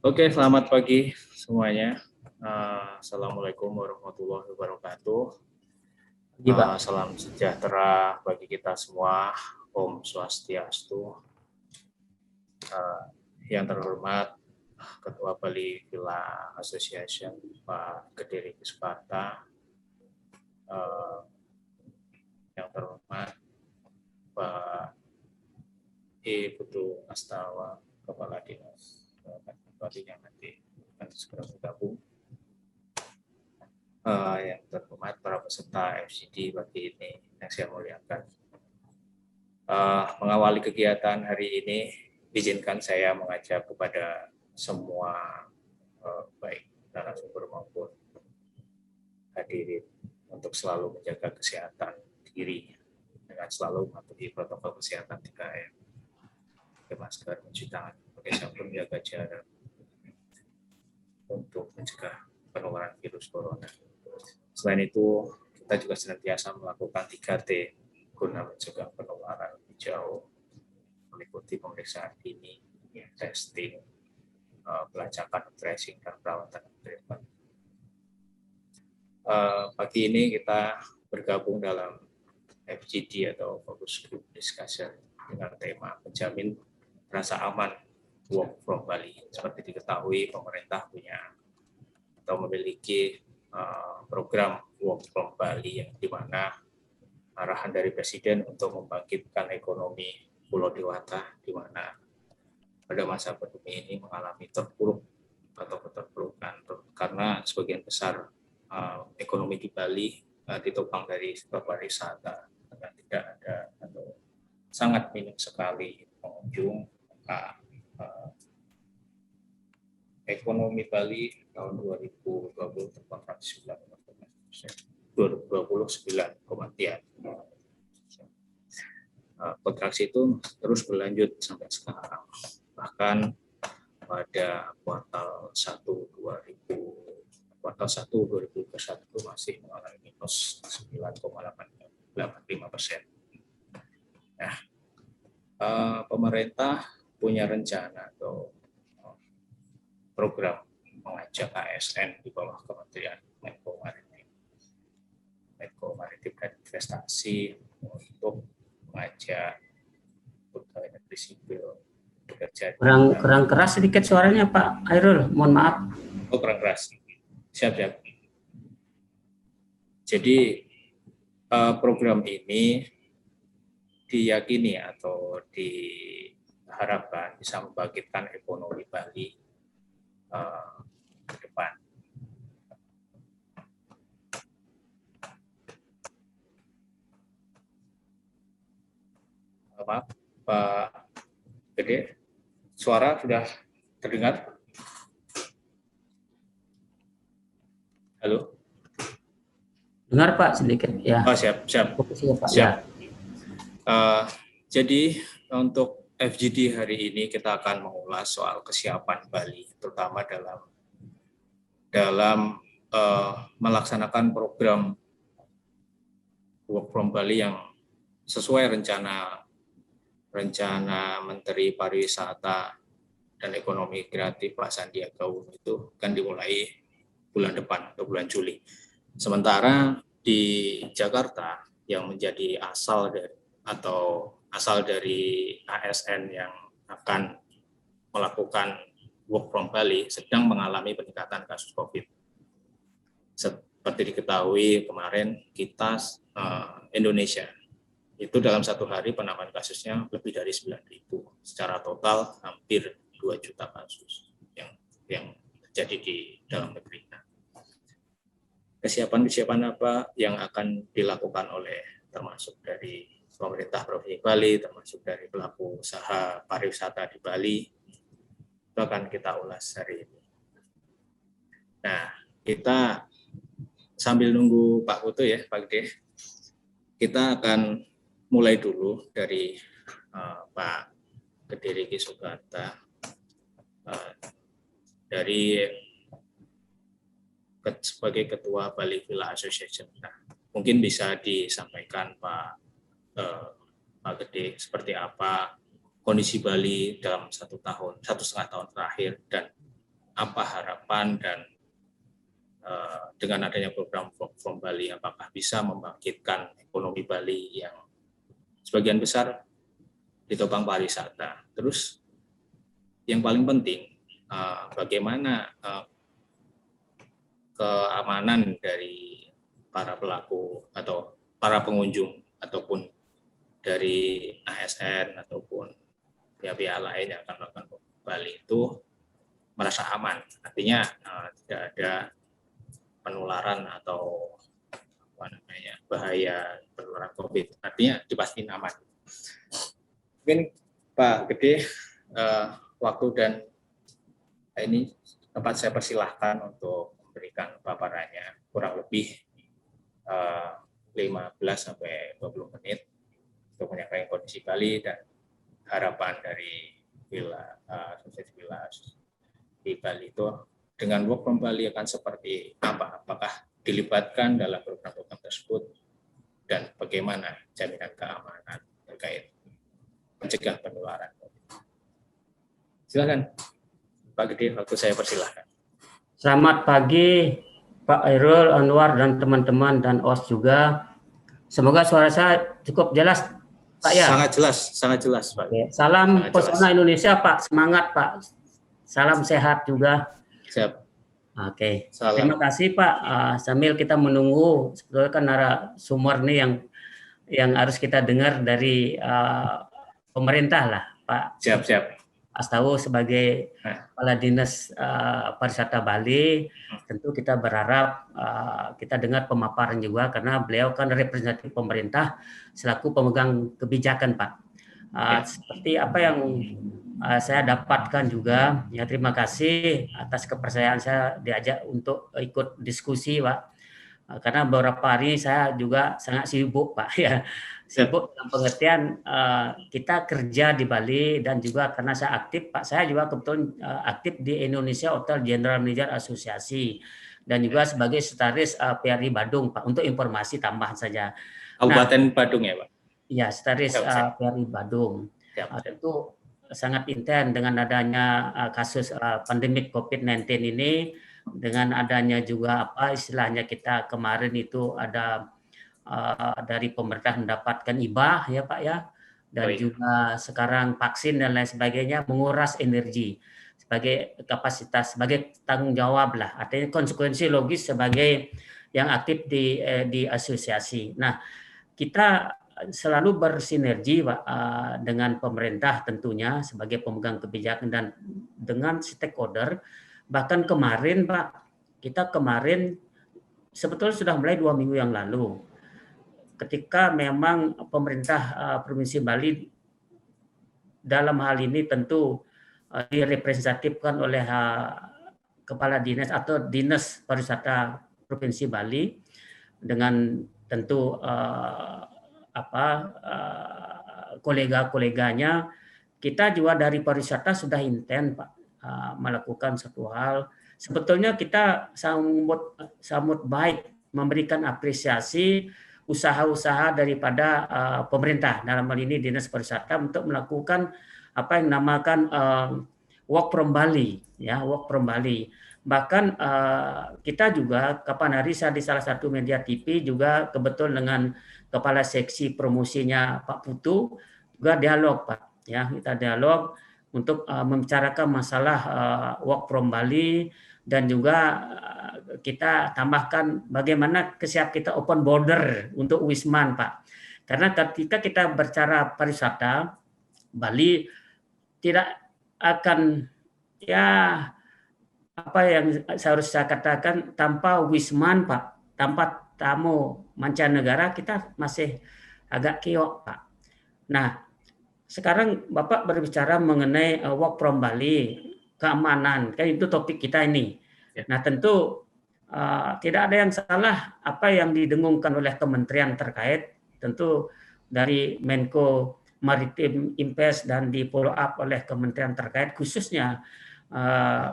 Oke, selamat pagi semuanya. Assalamualaikum warahmatullahi wabarakatuh. Pagi, Pak. Salam sejahtera bagi kita semua. Om Swastiastu. Yang terhormat Ketua Bali Villa Association Pak Kediri Kisparta. Yang terhormat Pak Putu Astawa, Kepala Dinas yang nanti akan segera bergabung. Yang terhormat para peserta FGD pagi ini yang saya muliakan. Mengawali kegiatan hari ini, izinkan saya mengajak kepada semua baik narasumber maupun hadirin untuk selalu menjaga kesehatan diri dengan selalu mematuhi protokol kesehatan 3M, pakai masker, mencuci tangan, pakai sabun, menjaga jarak untuk mencegah penularan virus corona. Selain itu, kita juga senantiasa melakukan 3T guna mencegah penularan lebih jauh, meliputi pemeriksaan dini, testing, pelacakan, tracing, dan perawatan treatment. Pagi ini kita bergabung dalam FGD atau Focus Group Discussion dengan tema menjamin rasa aman work from Bali. Seperti diketahui, pemerintah punya atau memiliki program work from Bali yang dimana arahan dari Presiden untuk membangkitkan ekonomi Pulau Dewata, di mana pada masa pandemi ini mengalami terpuruk atau keterpurukan karena sebagian besar ekonomi di Bali ditopang dari sektor pariwisata, dan tidak ada atau sangat minim sekali pengunjung. Ekonomi Bali tahun 2020 terkontraksi 9,9%. 29,3%. Kontraksi itu terus berlanjut sampai sekarang. Bahkan pada kuartal 1 2021 masih mengalami minus 9,85%. Nah, pemerintah punya rencana atau program mengajak ASN di bawah Kementerian Menko Maritim dan Investasi untuk mengajak pegawai negeri sipil bekerja. Kurang keras sedikit suaranya, Pak Hairul, mohon maaf. Oh, kurang keras. Siap. Jadi program ini diyakini atau diharapkan bisa membangkitkan ekonomi Bali ke depan. Maaf, Pak Gede, suara sudah terdengar? Halo? Dengar, Pak, sedikit. Ya. Oh, siap. Fokus ya, Pak. Siap. Ya. Jadi untuk FGD hari ini kita akan mengulas soal kesiapan Bali, terutama dalam melaksanakan program Work from Bali yang sesuai rencana Menteri Pariwisata dan Ekonomi Kreatif Pak Sandiaga Uno itu kan dimulai bulan depan atau bulan Juli. Sementara di Jakarta yang menjadi asal dari ASN yang akan melakukan work from Bali sedang mengalami peningkatan kasus COVID. Seperti diketahui kemarin kita Indonesia itu dalam satu hari penambahan kasusnya lebih dari 9.000. Secara total hampir 2 juta kasus yang terjadi di dalam negeri. Kesiapan apa yang akan dilakukan oleh termasuk dari pemerintah Provinsi Bali, termasuk dari pelaku usaha pariwisata di Bali, itu akan kita ulas hari ini. Nah, kita sambil nunggu Pak Putu ya, Pak Gede, kita akan mulai dulu dari Pak Kediri Kisugata, dari sebagai Ketua Bali Villa Association. Nah, mungkin bisa disampaikan Pak Gede seperti apa kondisi Bali dalam 1,5 tahun terakhir dan apa harapan dan dengan adanya program Work from Bali, apakah bisa membangkitkan ekonomi Bali yang sebagian besar ditopang pariwisata. Terus yang paling penting, bagaimana keamanan dari para pelaku atau para pengunjung ataupun dari ASN ataupun pihak-pihak lain yang akan melakukan Bali itu merasa aman. Artinya tidak ada penularan atau bahaya penularan COVID. Artinya dipastikan aman. Mungkin Pak Gede, waktu dan ini tempat saya persilahkan untuk memberikan paparannya kurang lebih 15 sampai 20 menit untuk menyampaikan kondisi Bali dan harapan dari Asosiasi Villa di Bali itu dengan Work from Bali akan seperti apa? Apakah dilibatkan dalam program-program tersebut dan bagaimana jaminan keamanan terkait mencegah penularan? Silakan Pak Gede, waktu saya persilahkan. Selamat pagi Pak Hairul, Anwar dan teman-teman dan OS juga. Semoga suara saya cukup jelas Pak ya. Sangat jelas Pak. Oke. Salam Pesona Indonesia Pak, semangat Pak. Salam sehat juga. Siap. Oke. Terima kasih Pak. Sambil kita menunggu, sebetulnya kan narasumber nih yang harus kita dengar dari pemerintah lah Pak. Siap. Astawa sebagai Kepala Dinas Pariwisata Bali, tentu kita berharap kita dengar pemaparan juga karena beliau kan representatif pemerintah selaku pemegang kebijakan Pak. Seperti apa yang saya dapatkan juga, ya terima kasih atas kepercayaan saya diajak untuk ikut diskusi Pak. Karena beberapa hari saya juga sangat sibuk Pak ya. Sibuk dalam pengertian kita kerja di Bali dan juga karena saya aktif Pak, saya juga kebetulan aktif di Indonesia Hotel General Manager Asosiasi dan juga sebagai sekretaris PRI Badung Pak, untuk informasi tambahan saja. Kabupaten Badung ya Pak? Iya, sekretaris PRI Badung. Tentu sangat intens dengan adanya kasus pandemik COVID-19 ini, dengan adanya juga apa istilahnya kita kemarin itu ada dari pemerintah mendapatkan hibah ya Pak ya, dan juga sekarang vaksin dan lain sebagainya menguras energi sebagai kapasitas, sebagai tanggung jawab lah, artinya konsekuensi logis sebagai yang aktif di asosiasi. Nah, kita selalu bersinergi Pak dengan pemerintah tentunya sebagai pemegang kebijakan dan dengan stakeholder. Bahkan kemarin Pak, kita kemarin sebetulnya sudah mulai 2 minggu yang lalu, ketika memang pemerintah Provinsi Bali dalam hal ini tentu direpresentatifkan oleh Kepala Dinas atau Dinas Pariwisata Provinsi Bali dengan tentu kolega-koleganya. Kita juga dari pariwisata sudah intens Pak melakukan satu hal. Sebetulnya kita sambut baik, memberikan apresiasi usaha-usaha daripada pemerintah, dalam hal ini Dinas Pariwisata, untuk melakukan apa yang dinamakan Work from Bali, ya, Work from Bali. Bahkan kita juga kapan hari saya di salah satu media TV juga kebetulan dengan Kepala Seksi Promosinya Pak Putu juga dialog Pak, ya, kita dialog untuk membicarakan masalah Work from Bali, dan juga kita tambahkan bagaimana kesiap kita open border untuk Wisman Pak. Karena ketika kita berbicara pariwisata, Bali tidak akan, ya apa yang seharusnya saya katakan, tanpa Wisman Pak, tanpa tamu mancanegara kita masih agak kiok Pak. Nah, sekarang Bapak berbicara mengenai Work from Bali, keamanan, kan itu topik kita ini. Nah, tentu tidak ada yang salah apa yang didengungkan oleh kementerian terkait, tentu dari Menko Maritim Invest dan di follow up oleh kementerian terkait, khususnya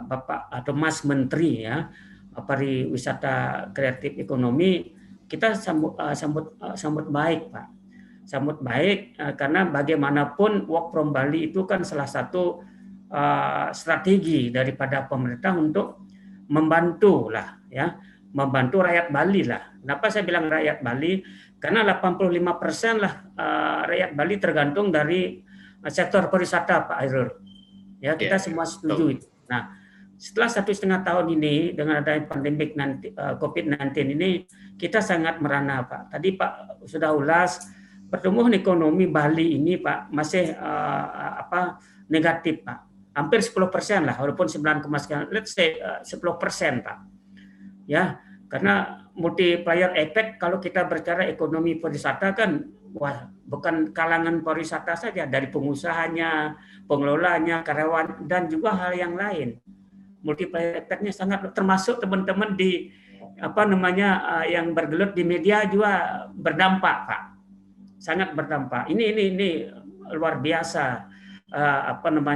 Bapak atau Mas Menteri ya Pariwisata Kreatif Ekonomi. Kita sambut baik Pak, sambut baik karena bagaimanapun Work from Bali itu kan salah satu strategi daripada pemerintah untuk membantu lah, ya, membantu rakyat Bali lah. Kenapa saya bilang rakyat Bali? Karena 85% lah rakyat Bali tergantung dari sektor pariwisata, Pak Hairul. Ya, kita semua setuju itu. Nah, setelah 1,5 tahun ini dengan adanya pandemik COVID-19 ini, kita sangat merana, Pak. Tadi Pak sudah ulas pertumbuhan ekonomi Bali ini, Pak, masih negatif, Pak. Hampir 10% lah, walaupun 9,9, let's say 10%, Pak. Ya, karena multiplier effect kalau kita berbicara ekonomi pariwisata kan, wah, bukan kalangan pariwisata saja, dari pengusahanya, pengelolanya, karyawan, dan juga hal yang lain. Multiplier effect-nya sangat, termasuk teman-teman di yang bergelut di media juga berdampak, Pak. Sangat berdampak. Ini luar biasa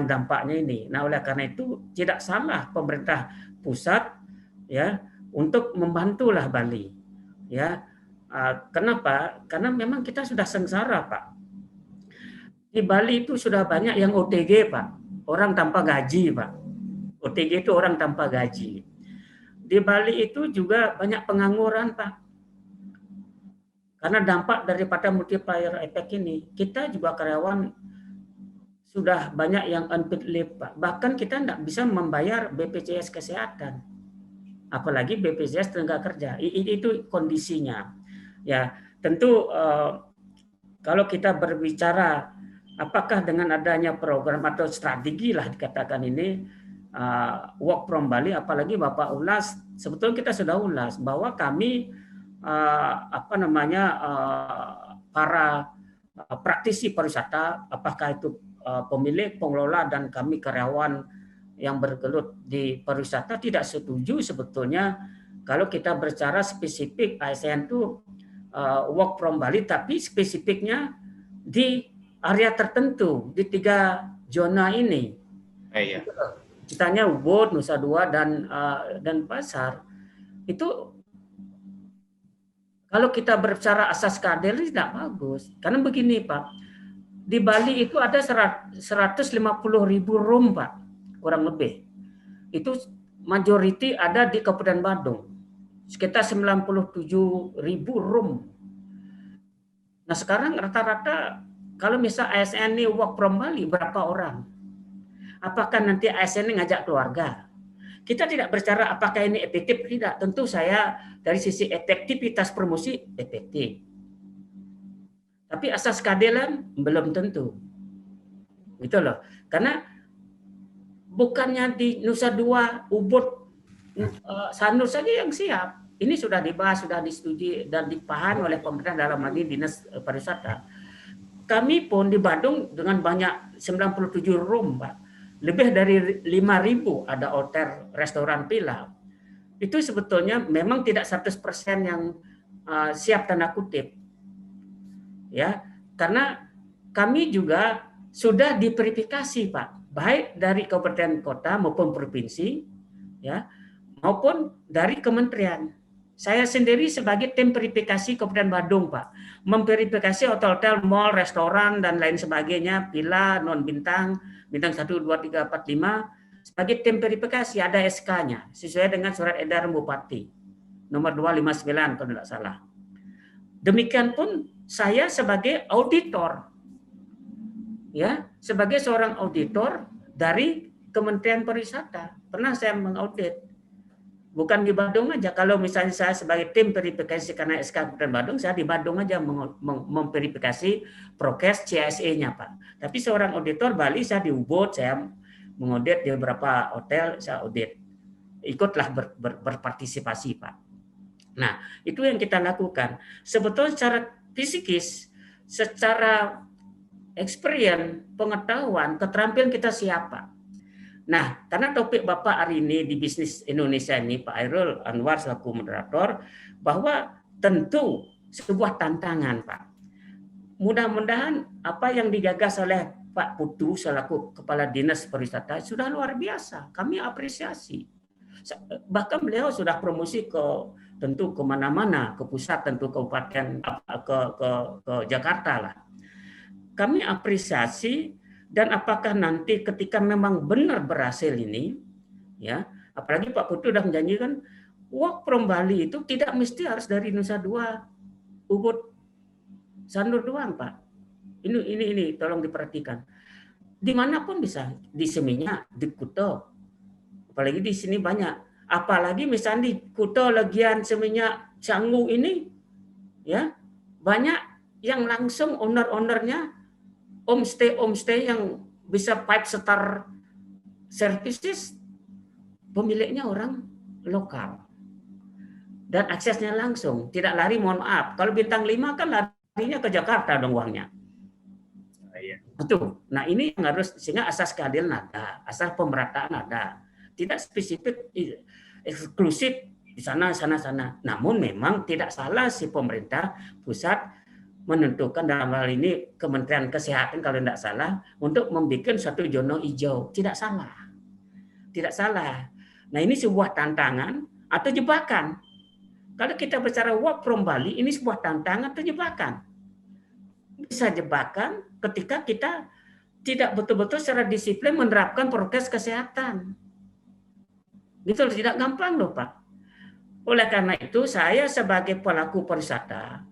dampaknya ini. Nah, oleh karena itu tidak salah pemerintah pusat, ya, untuk membantulah Bali, ya. Kenapa? Karena memang kita sudah sengsara, Pak. Di Bali itu sudah banyak yang OTG, Pak. Orang tanpa gaji, Pak. OTG itu orang tanpa gaji. Di Bali itu juga banyak pengangguran, Pak. Karena dampak daripada multiplier effect ini, kita juga karyawan sudah banyak yang unpaid leave, Pak. Bahkan kita tidak bisa membayar BPJS Kesehatan. Apalagi BPJS Tenaga Kerja. Itu kondisinya. Ya, tentu kalau kita berbicara apakah dengan adanya program atau strategi lah dikatakan ini work from Bali, apalagi Bapak ulas, sebetulnya kita sudah ulas bahwa kami para praktisi pariwisata, apakah itu pemilik, pengelola, dan kami karyawan yang bergelut di pariwisata tidak setuju sebetulnya kalau kita berbicara spesifik ASN itu work from Bali, tapi spesifiknya di area tertentu di 3 zona ini. Iya. Ceritanya Ubud, Nusa Dua, dan Pasar. Itu kalau kita berbicara asas keadilan tidak bagus. Karena begini, Pak. Di Bali itu ada 150.000 room, Pak, kurang lebih. Itu majority ada di Kabupaten Badung, sekitar 97.000 room. Nah, sekarang rata-rata kalau misal ASN ini work from Bali, berapa orang? Apakah nanti ASN ini ngajak keluarga? Kita tidak berbicara apakah ini efektif tidak. Tentu saya dari sisi efektivitas promosi efektif. Tapi asas keadilan belum tentu. Gitu loh. Karena bukannya di Nusa Dua, Ubud, Sanur saja yang siap. Ini sudah dibahas, sudah disetujui dan dipahami oleh pemerintah dalam hal ini Dinas Pariwisata. Kami pun di Badung dengan banyak 97 room, Pak. Lebih dari 5.000 ada hotel, restoran, villa. Itu sebetulnya memang tidak 100% yang siap tanda kutip. Ya, karena kami juga sudah diverifikasi, Pak, baik dari kabupaten kota maupun provinsi, ya, maupun dari kementerian. Saya sendiri sebagai tim verifikasi Kabupaten Badung, Pak, memverifikasi hotel-hotel, mall, restoran, dan lain sebagainya, villa, non-bintang, bintang 1, 2, 3, 4, 5, sebagai tim verifikasi, ada SK-nya, sesuai dengan surat edaran Bupati, nomor 259, kalau tidak salah. Demikian pun saya sebagai auditor, ya, sebagai seorang auditor dari Kementerian Pariwisata, pernah saya mengaudit. Bukan di Badung aja. Kalau misalnya saya sebagai tim verifikasi karena SK Kabupaten Badung, saya di Badung aja memverifikasi prokes CSE-nya, Pak. Tapi seorang auditor Bali, saya di Ubud, saya mengaudit di beberapa hotel, saya audit. Ikutlah berpartisipasi, Pak. Nah, itu yang kita lakukan. Sebetulnya secara fisikis, secara experience, pengetahuan, keterampilan kita siapa. Nah, karena topik Bapak hari ini di Bisnis Indonesia ini, Pak Hairul Anwar selaku moderator, bahwa tentu sebuah tantangan, Pak. Mudah-mudahan apa yang digagas oleh Pak Putu selaku Kepala Dinas Pariwisata sudah luar biasa. Kami apresiasi. Bahkan beliau sudah promosi tentu kemana-mana, ke pusat, tentu kabupaten, ke Jakarta lah. Kami apresiasi Dan apakah nanti ketika memang benar berhasil ini, ya, apalagi Pak Putu sudah menjanjikan work from Bali itu tidak mesti harus dari Nusa Dua, Ubud, Sanur doang, Pak. Ini tolong diperhatikan. Dimanapun bisa, di Seminyak, di Kuto, apalagi di sini banyak. Apalagi misalnya di Kuto, Legian, Seminyak, Canggu ini, ya banyak yang langsung owner-ownernya homestay yang bisa 5-star services, pemiliknya orang lokal dan aksesnya langsung, tidak lari. Mohon maaf, kalau bintang 5 kan larinya ke Jakarta dong uangnya. Betul. Nah ini yang harus, sehingga asas keadilan ada, asas pemerataan ada, tidak spesifik eksklusif di sana. Namun memang tidak salah si pemerintah pusat menentukan, dalam hal ini Kementerian Kesehatan kalau tidak salah, untuk membuat satu zona hijau. Tidak salah. Nah ini sebuah tantangan atau jebakan. Kalau kita bicara work from Bali, ini sebuah tantangan atau jebakan. Bisa jebakan ketika kita tidak betul-betul secara disiplin menerapkan prokes kesehatan. Itu tidak gampang loh Pak. Oleh karena itu saya sebagai pelaku pariwisata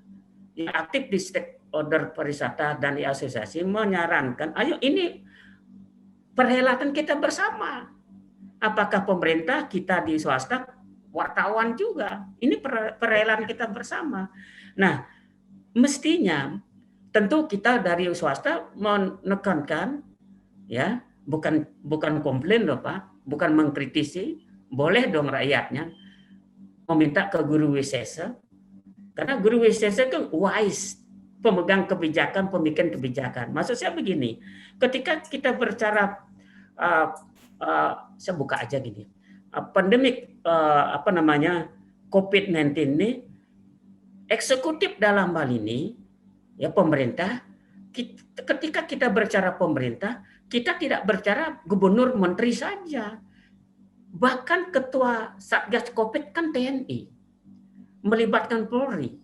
yang aktif di stakeholder pariwisata dan di asosiasi menyarankan, ayo ini perhelatan kita bersama. Apakah pemerintah, kita di swasta, wartawan juga. Ini perhelatan kita bersama. Nah, mestinya tentu kita dari swasta menekankan, ya, bukan komplain loh Pak, bukan mengkritisi, boleh dong rakyatnya meminta ke guru wisesa. Karena guru wisesa itu wise, pemegang kebijakan, pembikin kebijakan. Maksud saya begini, ketika kita berbicara, saya buka aja gini, pandemik COVID-19 ini, eksekutif dalam hal ini, ya pemerintah, ketika kita berbicara pemerintah, kita tidak berbicara gubernur menteri saja, bahkan ketua Satgas COVID kan TNI. Melibatkan Polri.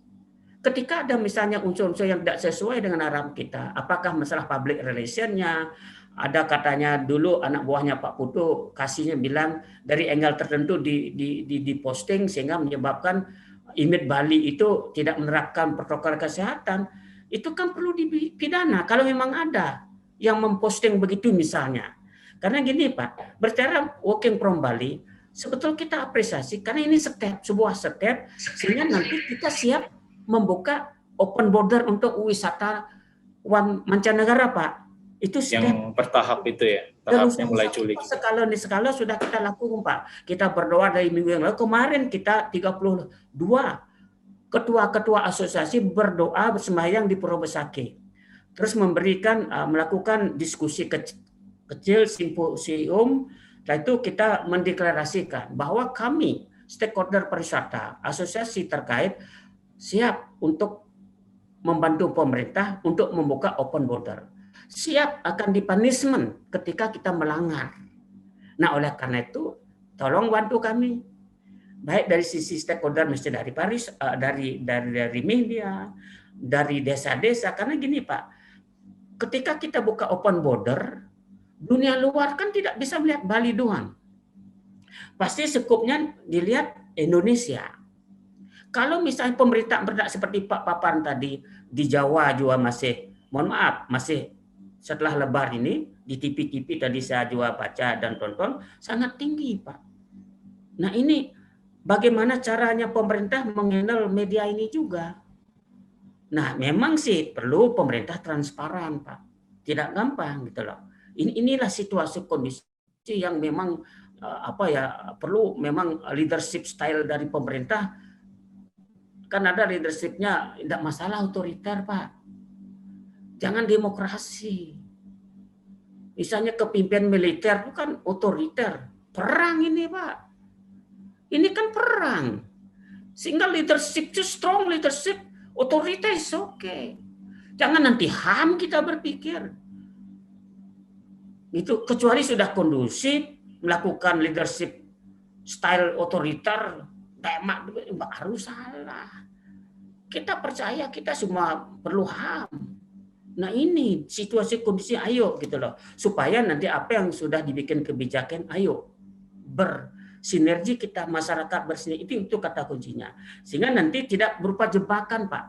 Ketika ada misalnya unsur-unsur yang tidak sesuai dengan arahan kita, apakah masalah public relation-nya, ada katanya dulu anak buahnya Pak Putu kasihnya bilang dari angle tertentu di posting sehingga menyebabkan image Bali itu tidak menerapkan protokol kesehatan, itu kan perlu dipidana kalau memang ada yang memposting begitu misalnya. Karena gini Pak, berbicara working from Bali, sebetulnya kita apresiasi karena ini sebuah step sehingga nanti kita siap membuka open border untuk mancanegara Pak. Itu step yang bertahap itu ya, tahapnya mulai Juli. Skala sudah kita lakukan Pak. Kita berdoa dari minggu yang lalu, kemarin kita 32 ketua-ketua asosiasi berdoa bersembahyang di Puro Besaki. Terus melakukan diskusi kecil, simposium. Setelah itu kita mendeklarasikan bahwa kami, stakeholder pariwisata, asosiasi terkait, siap untuk membantu pemerintah untuk membuka open border. Siap akan dipunishment ketika kita melanggar. Nah, oleh karena itu, tolong bantu kami. Baik dari sisi stakeholder, mesti dari dari media, dari desa-desa. Karena gini Pak, ketika kita buka open border, dunia luar kan tidak bisa melihat Bali doang. Pasti skupnya dilihat Indonesia. Kalau misalnya pemerintah berdak seperti Pak Papan tadi, di Jawa juga masih, mohon maaf, masih setelah lebar ini, di TV-TV tadi saya juga baca dan tonton, sangat tinggi Pak. Nah ini bagaimana caranya pemerintah menghandle media ini juga. Nah memang sih perlu pemerintah transparan Pak. Tidak gampang gitu loh. Inilah situasi kondisi yang memang perlu memang leadership style dari pemerintah. Kan ada leadershipnya tidak masalah otoriter Pak. Jangan demokrasi. Misalnya kepimpinan militer itu kan otoriter. Perang ini Pak. Ini kan perang. Sehingga leadership itu strong leadership, otoriter is okay. Jangan nanti HAM kita berpikir. Itu kecuali sudah kondusif melakukan leadership style otoriter, baru salah. Kita percaya kita semua perlu HAM. Nah ini situasi kondisi ayo gitu loh. Supaya nanti apa yang sudah dibikin kebijakan ayo bersinergi kita masyarakat bersinergi itu kata kuncinya. Sehingga nanti tidak berupa jebakan Pak.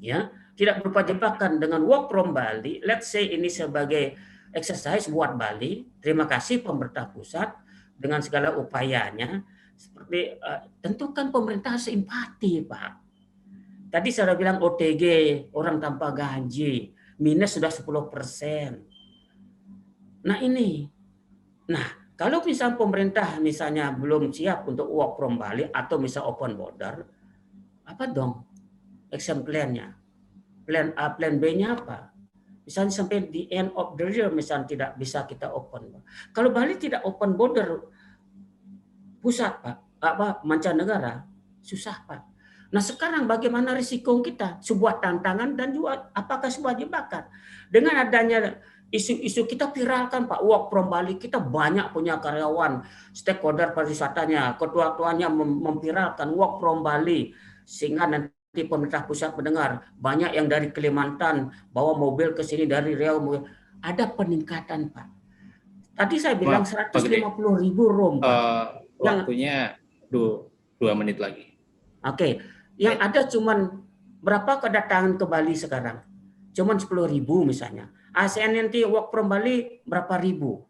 Ya, tidak berupa jebakan dengan work from Bali. Let's say ini sebagai exercise buat Bali. Terima kasih pemerintah pusat dengan segala upayanya. Seperti tentukan pemerintah simpati Pak. Tadi saya bilang OTG, orang tanpa gaji, minus sudah 10%. Nah ini, kalau misal pemerintah misalnya belum siap untuk work from Bali atau misal open border, apa dong action plan-nya? Plan A, plan B-nya apa? Misalnya sampai di end of the year misalnya tidak bisa kita open. Kalau Bali tidak open border pusat Pak, mancanegara, susah Pak. Nah sekarang bagaimana risiko kita? Sebuah tantangan dan juga apakah sebuah jebakan? Dengan adanya isu-isu kita viralkan Pak, work from Bali, kita banyak punya karyawan, stakeholder pariwisatanya, ketua-ketuanya memviralkan work from Bali, sehingga nanti pemerintah pusat mendengar, banyak yang dari Kalimantan bawa mobil ke sini dari Riau, ada peningkatan Pak. Tadi saya bilang 150.000 room Pak. Waktunya 2 menit lagi. Oke, yang ada cuman berapa kedatangan ke Bali sekarang? Cuman 10.000 misalnya. ASEAN nanti work from Bali berapa ribu?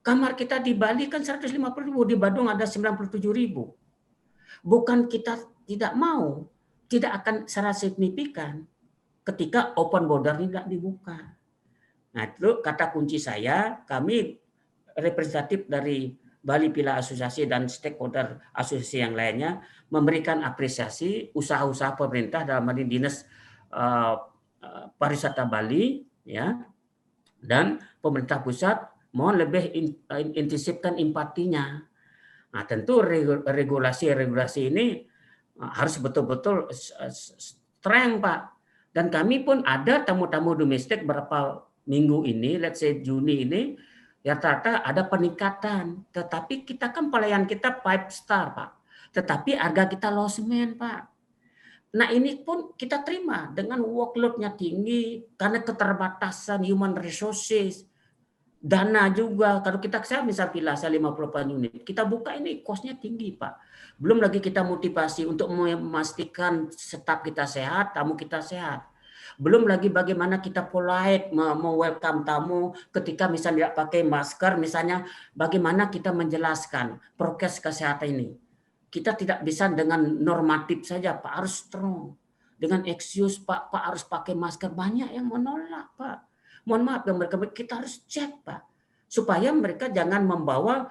Kamar kita di Bali kan 150.000, di Bandung ada 97.000. Bukan kita tidak mau, tidak akan secara signifikan ketika open border tidak dibuka. Nah itu kata kunci saya, kami representatif dari Bali Villa Asosiasi dan stakeholder asosiasi yang lainnya memberikan apresiasi usaha-usaha pemerintah dalam hal ini Dinas Pariwisata Bali ya, dan pemerintah pusat mohon lebih intensifkan empatinya. Nah, tentu regulasi ini harus betul-betul strength Pak. Dan kami pun ada tamu-tamu domestik berapa minggu ini, let's say Juni ini, ya rata-rata ada peningkatan. Tetapi kita kan pelayan kita 5 star Pak. Tetapi harga kita losmen Pak. Nah ini pun kita terima dengan workload-nya tinggi karena keterbatasan human resources. Dana juga, kalau saya misal pilih saya 58 unit, kita buka ini cost-nya tinggi Pak. Belum lagi kita motivasi untuk memastikan staf kita sehat, tamu kita sehat. Belum lagi bagaimana kita polite welcome tamu ketika misalnya tidak pakai masker, misalnya bagaimana kita menjelaskan prokes kesehatan ini. Kita tidak bisa dengan normatif saja Pak, harus strong. Dengan excuse Pak harus pakai masker, banyak yang menolak Pak. Mohon maaf yang mereka kita harus cek Pak, supaya mereka jangan membawa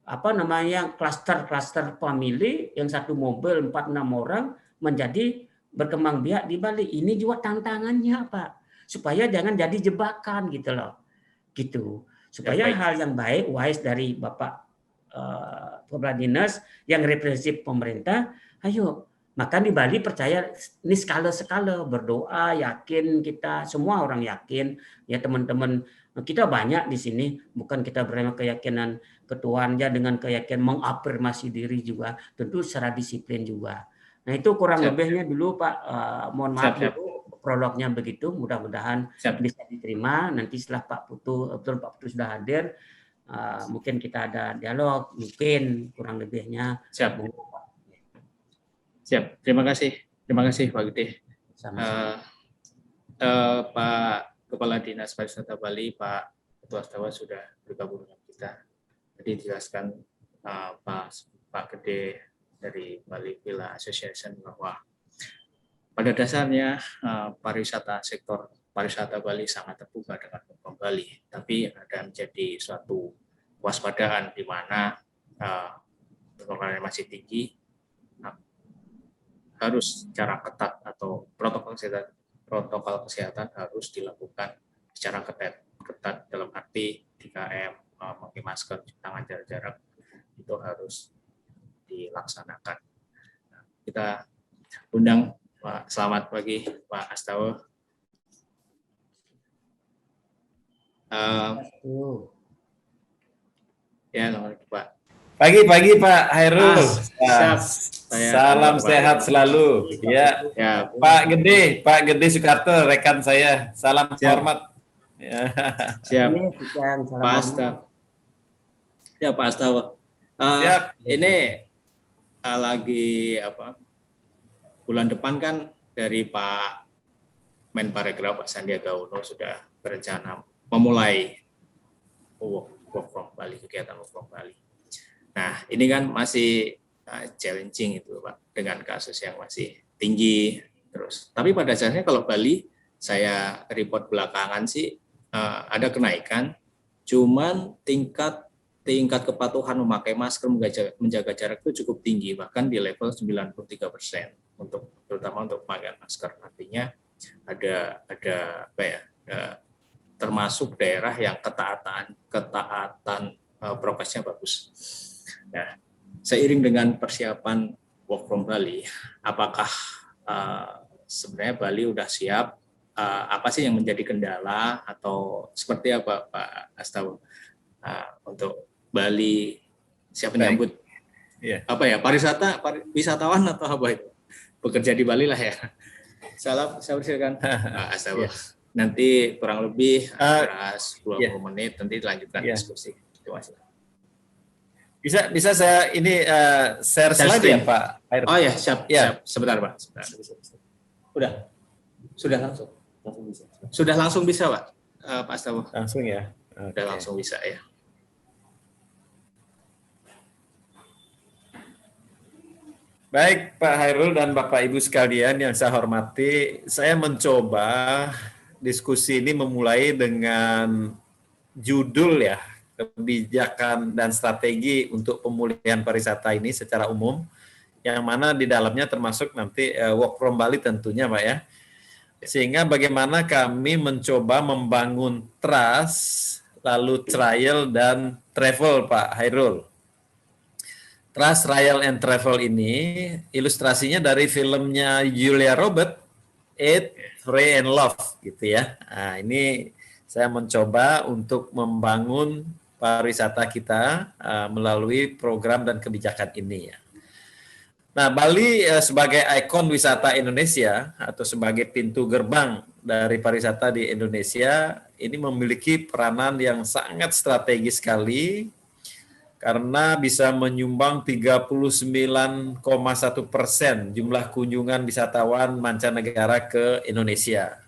klaster family yang satu mobil 4-6 orang menjadi berkembang biak di Bali. Ini juga tantangannya Pak, supaya jangan jadi jebakan gitu loh, gitu. Supaya hal yang baik, wise dari Bapak Kepala Dinas yang representatif pemerintah, ayo. Maka di Bali percaya ini skala-skala, berdoa, yakin kita, semua orang yakin, ya teman-teman kita banyak di sini, bukan kita bernama keyakinan ketuanya dengan keyakinan mengafirmasi diri juga, tentu secara disiplin juga. Nah itu kurang lebihnya dulu Pak, mohon maaf dulu prolognya begitu, mudah-mudahan bisa diterima. Nanti setelah Pak Putu sudah hadir, mungkin kita ada dialog, mungkin kurang lebihnya. Siap, terima kasih Pak Gede. Pak Kepala Dinas Pariwisata Bali, Pak Ketua Stawa sudah bergabung dengan kita. Tadi dijelaskan Pak Gede dari Bali Villa Association bahwa pada dasarnya sektor pariwisata Bali sangat terbuka dengan hukum Bali, tapi ada menjadi suatu waspadaan di mana penularan masih tinggi, harus secara ketat atau protokol kesehatan harus dilakukan secara ketat dalam arti 3M, memakai masker, cuci tangan, jarak itu harus dilaksanakan. Nah, kita undang Pak, selamat pagi Pak Astawa. Ya, selamat pagi Pak. Pagi Pak Hairul. Siap. Salam sehat selalu. Ya, Ya, Pak Gede Soekarto, rekan saya. Salam hormat. Ya. Siap. Sekian, salam Pak hormat. Asta. Ya, Pak Asta. Siap. Ini lagi bulan depan kan dari Pak Menparekraf Pak Sandiaga Uno sudah berencana memulai work from Bali, kegiatan work from Bali. Nah, ini kan masih challenging itu Pak, dengan kasus yang masih tinggi terus. Tapi pada dasarnya kalau Bali, saya report belakangan sih ada kenaikan, cuman tingkat kepatuhan memakai masker, menjaga jarak itu cukup tinggi, bahkan di level 93% terutama untuk pemakaian masker. Artinya ada termasuk daerah yang ketaatan prokesnya bagus. Nah, seiring dengan persiapan work from Bali, apakah sebenarnya Bali udah siap? Apa sih yang menjadi kendala atau seperti apa Pak Astawa untuk Bali siap menyambut wisatawan atau apa itu? Bekerja di Bali lah ya. Saya persilakan Pak Astawa. Nanti kurang lebih 20 menit nanti dilanjutkan diskusi. Terima kasih. Bisa saya ini share slide ya Pak? Oh ya, siap. Sebentar Pak. Sudah langsung bisa. Sudah langsung bisa Pak. Pak Astawa. Langsung ya. Sudah langsung bisa ya. Baik Pak Hairul dan Bapak Ibu sekalian yang saya hormati, saya mencoba diskusi ini memulai dengan judul ya, kebijakan dan strategi untuk pemulihan pariwisata ini secara umum, yang mana di dalamnya termasuk nanti work from Bali tentunya Pak ya. Sehingga bagaimana kami mencoba membangun trust, lalu trial dan travel Pak Hairul. Trust, Trial, and Travel ini ilustrasinya dari filmnya Julia Roberts, Eat, Pray, and Love gitu ya. Nah, ini saya mencoba untuk membangun pariwisata kita melalui program dan kebijakan ini ya. Nah, Bali sebagai ikon wisata Indonesia atau sebagai pintu gerbang dari pariwisata di Indonesia ini memiliki peranan yang sangat strategis sekali karena bisa menyumbang 39,1% jumlah kunjungan wisatawan mancanegara ke Indonesia.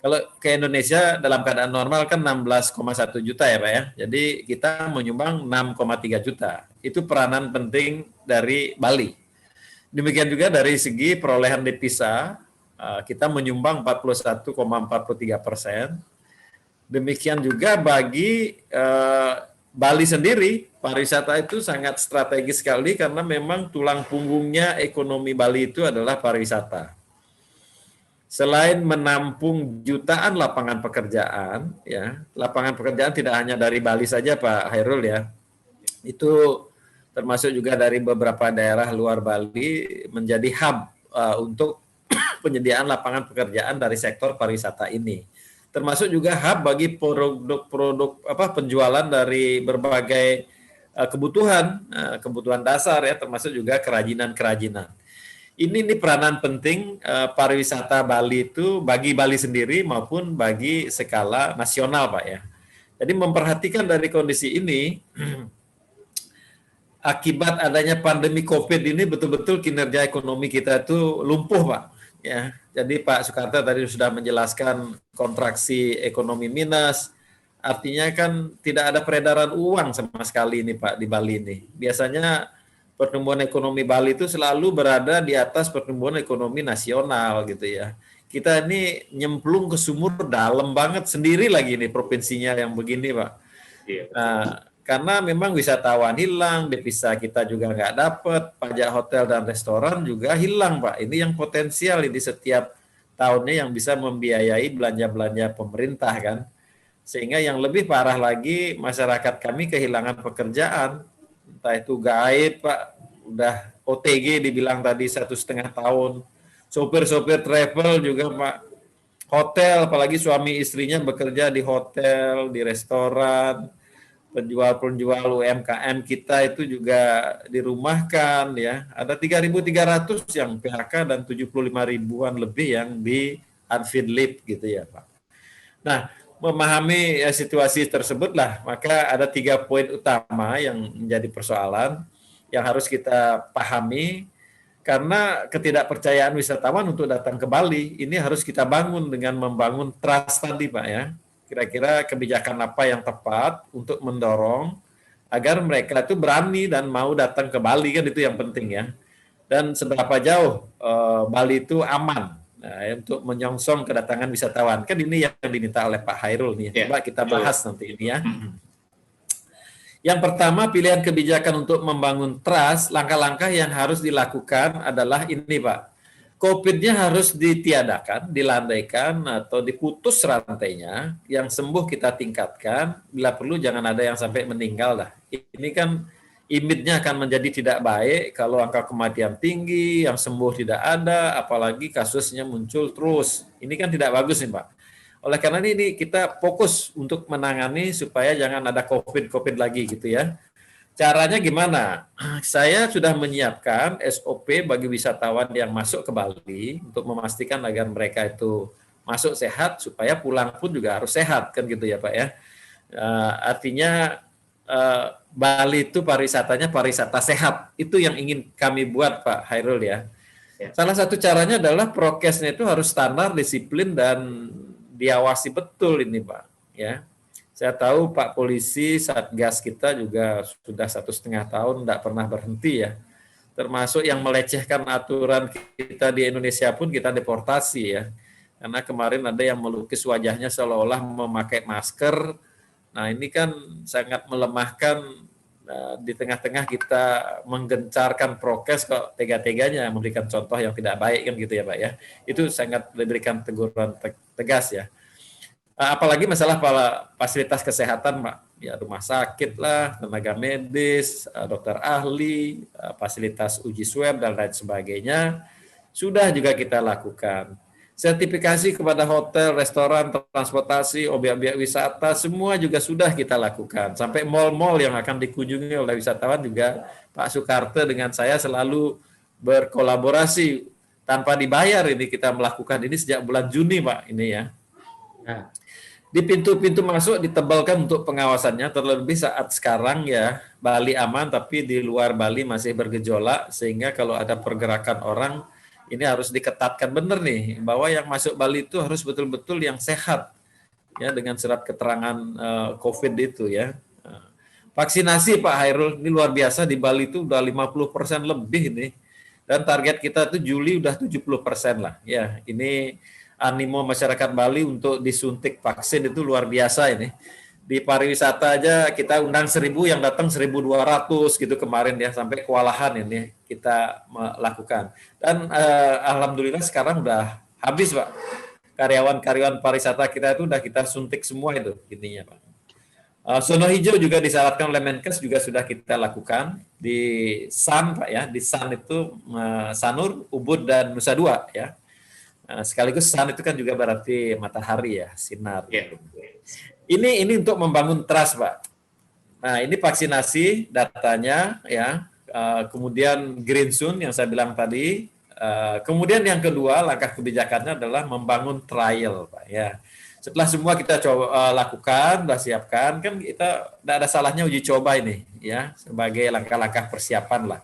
Kalau ke Indonesia dalam keadaan normal kan 16,1 juta ya Pak ya. Jadi kita menyumbang 6,3 juta. Itu peranan penting dari Bali. Demikian juga dari segi perolehan devisa, kita menyumbang 41,43%. Demikian juga bagi Bali sendiri, pariwisata itu sangat strategis sekali karena memang tulang punggungnya ekonomi Bali itu adalah pariwisata. Selain menampung jutaan lapangan pekerjaan, ya, lapangan pekerjaan tidak hanya dari Bali saja Pak Hairul ya, itu termasuk juga dari beberapa daerah luar Bali menjadi hub untuk penyediaan lapangan pekerjaan dari sektor pariwisata ini. Termasuk juga hub bagi produk-produk penjualan dari berbagai kebutuhan dasar ya, termasuk juga kerajinan-kerajinan. Ini peranan penting pariwisata Bali itu bagi Bali sendiri maupun bagi skala nasional Pak ya. Jadi memperhatikan dari kondisi ini akibat adanya pandemi COVID ini betul-betul kinerja ekonomi kita itu lumpuh Pak. Ya, jadi Pak Soekarto tadi sudah menjelaskan kontraksi ekonomi minus, artinya kan tidak ada peredaran uang sama sekali ini Pak di Bali ini. Biasanya pertumbuhan ekonomi Bali itu selalu berada di atas pertumbuhan ekonomi nasional gitu ya. Kita ini nyemplung ke sumur dalam banget sendiri lagi nih provinsinya yang begini Pak. Iya. Nah, karena memang wisatawan hilang, devisa kita juga nggak dapat, pajak hotel dan restoran juga hilang Pak. Ini yang potensial ini setiap tahunnya yang bisa membiayai belanja-belanja pemerintah kan. Sehingga yang lebih parah lagi masyarakat kami kehilangan pekerjaan, entah itu gaib Pak, udah OTG dibilang tadi 1,5 tahun, sopir-sopir travel juga Pak, hotel apalagi suami istrinya bekerja di hotel, di restoran, penjual-penjual UMKM kita itu juga dirumahkan ya. Ada 3.300 yang PHK dan 75 ribuan lebih yang di unpaid leave gitu ya Pak. Nah, memahami situasi tersebutlah, maka ada 3 poin utama yang menjadi persoalan yang harus kita pahami, karena ketidakpercayaan wisatawan untuk datang ke Bali ini harus kita bangun dengan membangun trust tadi Pak ya. Kira-kira kebijakan apa yang tepat untuk mendorong agar mereka itu berani dan mau datang ke Bali, kan itu yang penting ya. Dan seberapa jauh Bali itu aman untuk menyongsong kedatangan wisatawan. Kan ini yang diminta oleh Pak Hairul nih. Coba kita bahas nanti ini ya. Yang pertama, pilihan kebijakan untuk membangun trust, langkah-langkah yang harus dilakukan adalah ini Pak. COVID-nya harus ditiadakan, dilandaikan, atau diputus rantainya. Yang sembuh kita tingkatkan, bila perlu jangan ada yang sampai meninggal lah. Ini kan image-nya akan menjadi tidak baik kalau angka kematian tinggi, yang sembuh tidak ada, apalagi kasusnya muncul terus. Ini kan tidak bagus nih Pak. Oleh karena ini kita fokus untuk menangani supaya jangan ada COVID lagi gitu ya. Caranya gimana? Saya sudah menyiapkan SOP bagi wisatawan yang masuk ke Bali untuk memastikan agar mereka itu masuk sehat, supaya pulang pun juga harus sehat kan gitu ya Pak ya. Artinya Bali itu pariwisatanya pariwisata sehat. Itu yang ingin kami buat Pak Hairul ya. Salah satu caranya adalah prokesnya itu harus standar, disiplin, dan diawasi betul ini Pak ya. Saya tahu Pak Polisi Satgas kita juga sudah 1,5 tahun tidak pernah berhenti ya. Termasuk yang melecehkan aturan kita di Indonesia pun kita deportasi ya. Karena kemarin ada yang melukis wajahnya seolah-olah memakai masker. Nah ini kan sangat melemahkan, di tengah-tengah kita menggencarkan prokes kok tega-teganya memberikan contoh yang tidak baik kan gitu ya Pak ya. Itu sangat diberikan teguran tegas ya. Apalagi masalah fasilitas kesehatan Pak, ya rumah sakit lah, tenaga medis, dokter ahli, fasilitas uji swab dan lain sebagainya sudah juga kita lakukan. Sertifikasi kepada hotel, restoran, transportasi, objek-objek wisata semua juga sudah kita lakukan. Sampai mal-mal yang akan dikunjungi oleh wisatawan juga Pak Soekarto dengan saya selalu berkolaborasi tanpa dibayar. Ini kita melakukan ini sejak bulan Juni Pak ini ya. Nah, di pintu-pintu masuk ditebalkan untuk pengawasannya, terlebih saat sekarang ya Bali aman tapi di luar Bali masih bergejolak, sehingga kalau ada pergerakan orang ini harus diketatkan benar nih, bahwa yang masuk Bali itu harus betul-betul yang sehat ya, dengan surat keterangan COVID itu ya. Vaksinasi Pak Hairul ini luar biasa, di Bali itu udah 50% lebih nih, dan target kita itu Juli udah 70% lah ya. Ini animo masyarakat Bali untuk disuntik vaksin itu luar biasa ini. Di pariwisata aja kita undang 1.000, yang datang 1.200 gitu kemarin ya, sampai kewalahan ini kita melakukan. Dan alhamdulillah sekarang udah habis Pak. Karyawan-karyawan pariwisata kita itu udah kita suntik semua itu intinya Pak. Zona hijau juga disyaratkan oleh Menkes juga sudah kita lakukan di SAN Pak ya. Di SAN itu Sanur, Ubud, dan Nusa Dua ya. Sekaligus sun itu kan juga berarti matahari ya, sinar. Yeah. Ini untuk membangun trust Pak. Nah ini vaksinasi datanya ya, kemudian green zone yang saya bilang tadi. Kemudian yang kedua langkah kebijakannya adalah membangun trial Pak ya. Setelah semua kita coba lakukan, sudah siapkan, kan kita tidak ada salahnya uji coba ini ya, sebagai langkah-langkah persiapan lah.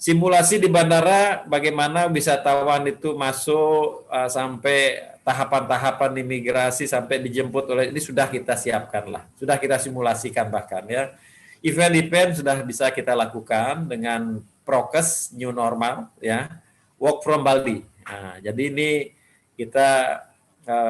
Simulasi di bandara, bagaimana wisatawan itu masuk sampai tahapan-tahapan imigrasi sampai dijemput oleh, ini sudah kita siapkan lah, sudah kita simulasikan bahkan ya. Event-event sudah bisa kita lakukan dengan prokes new normal ya, work from Bali. Nah, jadi ini kita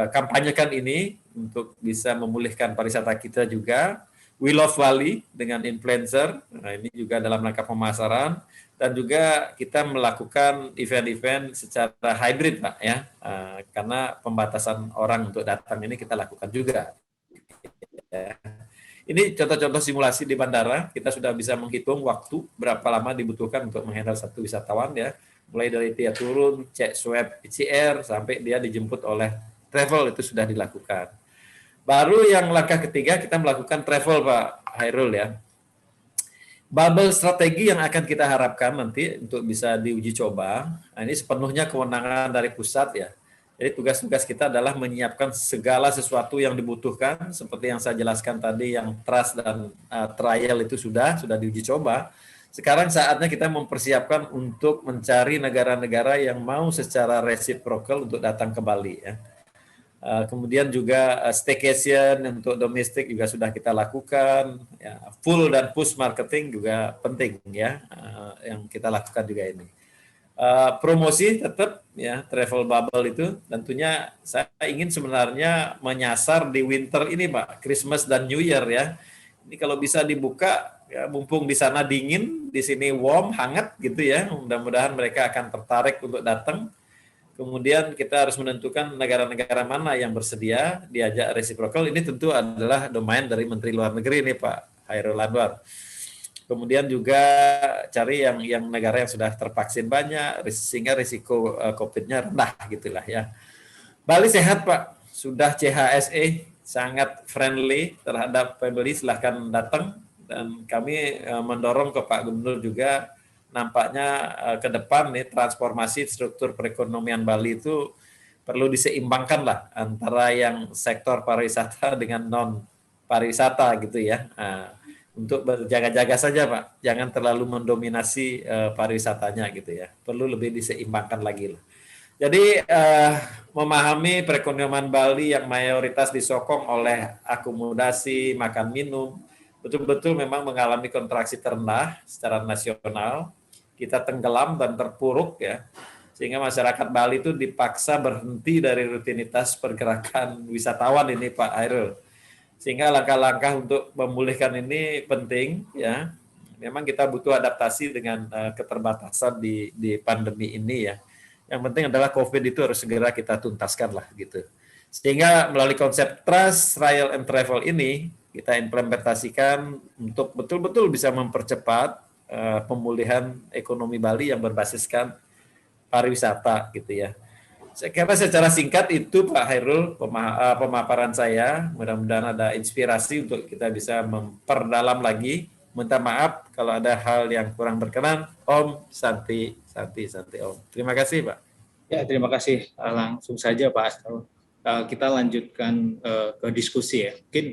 kampanyekan ini untuk bisa memulihkan pariwisata kita juga. We Love Bali dengan influencer, nah ini juga dalam rangka pemasaran. Dan juga kita melakukan event-event secara hybrid Pak ya, karena pembatasan orang untuk datang ini kita lakukan juga. Ini contoh-contoh simulasi di bandara, kita sudah bisa menghitung waktu berapa lama dibutuhkan untuk menghandle satu wisatawan ya, mulai dari dia turun, cek swab PCR, sampai dia dijemput oleh travel itu sudah dilakukan. Baru yang langkah ketiga kita melakukan travel Pak. Hairul ya. Bubble strategi yang akan kita harapkan nanti untuk bisa diuji coba, nah ini sepenuhnya kewenangan dari pusat ya. Jadi tugas-tugas kita adalah menyiapkan segala sesuatu yang dibutuhkan, seperti yang saya jelaskan tadi, yang trust dan trial itu sudah diuji coba. Sekarang saatnya kita mempersiapkan untuk mencari negara-negara yang mau secara reciprocal untuk datang ke Bali ya. Kemudian juga staycation untuk domestik juga sudah kita lakukan, ya, full dan push marketing juga penting ya, yang kita lakukan juga ini. Promosi tetap ya, travel bubble itu tentunya saya ingin sebenarnya menyasar di winter ini Pak, Christmas dan New Year ya. Ini kalau bisa dibuka ya, mumpung di sana dingin, di sini warm, hangat gitu ya. Mudah-mudahan mereka akan tertarik untuk datang. Kemudian kita harus menentukan negara-negara mana yang bersedia diajak reciprocal. Ini tentu adalah domain dari Menteri Luar Negeri nih Pak Hairul Anwar. Kemudian juga cari yang negara yang sudah tervaksin banyak, sehingga risiko COVID-nya rendah gitulah ya. Bali sehat Pak, sudah CHSE, sangat friendly terhadap family, silahkan datang. Dan kami mendorong ke Pak Gubernur juga, nampaknya ke depan nih transformasi struktur perekonomian Bali itu perlu diseimbangkan lah antara yang sektor pariwisata dengan non pariwisata gitu ya. Untuk berjaga-jaga saja Pak, jangan terlalu mendominasi pariwisatanya gitu ya. Perlu lebih diseimbangkan lagi lah. Jadi memahami perekonomian Bali yang mayoritas disokong oleh akomodasi, makan minum, betul-betul memang mengalami kontraksi terendah secara nasional. Kita tenggelam dan terpuruk ya, sehingga masyarakat Bali itu dipaksa berhenti dari rutinitas pergerakan wisatawan ini Pak Hairul. Sehingga langkah-langkah untuk memulihkan ini penting ya. Memang kita butuh adaptasi dengan keterbatasan di pandemi ini ya. Yang penting adalah COVID itu harus segera kita tuntaskan lah gitu. Sehingga melalui konsep trust, trial and travel ini kita implementasikan untuk betul-betul bisa mempercepat pemulihan ekonomi Bali yang berbasiskan pariwisata gitu ya. Saya kira secara singkat itu Pak Hairul pemaparan saya. Mudah-mudahan ada inspirasi untuk kita bisa memperdalam lagi. Minta maaf kalau ada hal yang kurang berkenan. Om Santi Om. Terima kasih Pak. Ya, terima kasih. Langsung saja Pak Asto. Kita lanjutkan ke diskusi ya. Mungkin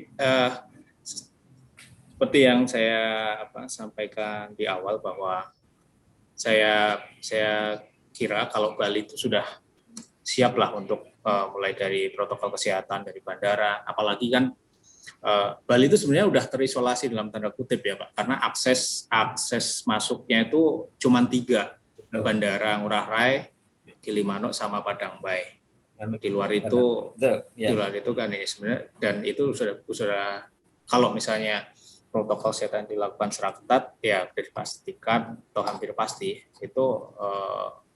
seperti yang saya sampaikan di awal bahwa saya kira kalau Bali itu sudah siaplah untuk mulai dari protokol kesehatan dari bandara, apalagi kan Bali itu sebenarnya udah terisolasi dalam tanda kutip ya Pak, karena akses masuknya itu cuma 3, Bandara Ngurah Rai, Gilimanuk sama Padang Bae. Di luar itu kan ini sebenarnya, dan itu sudah kalau misalnya protokol kesehatan dilakukan secara ketat, ya sudah dipastikan atau hampir pasti itu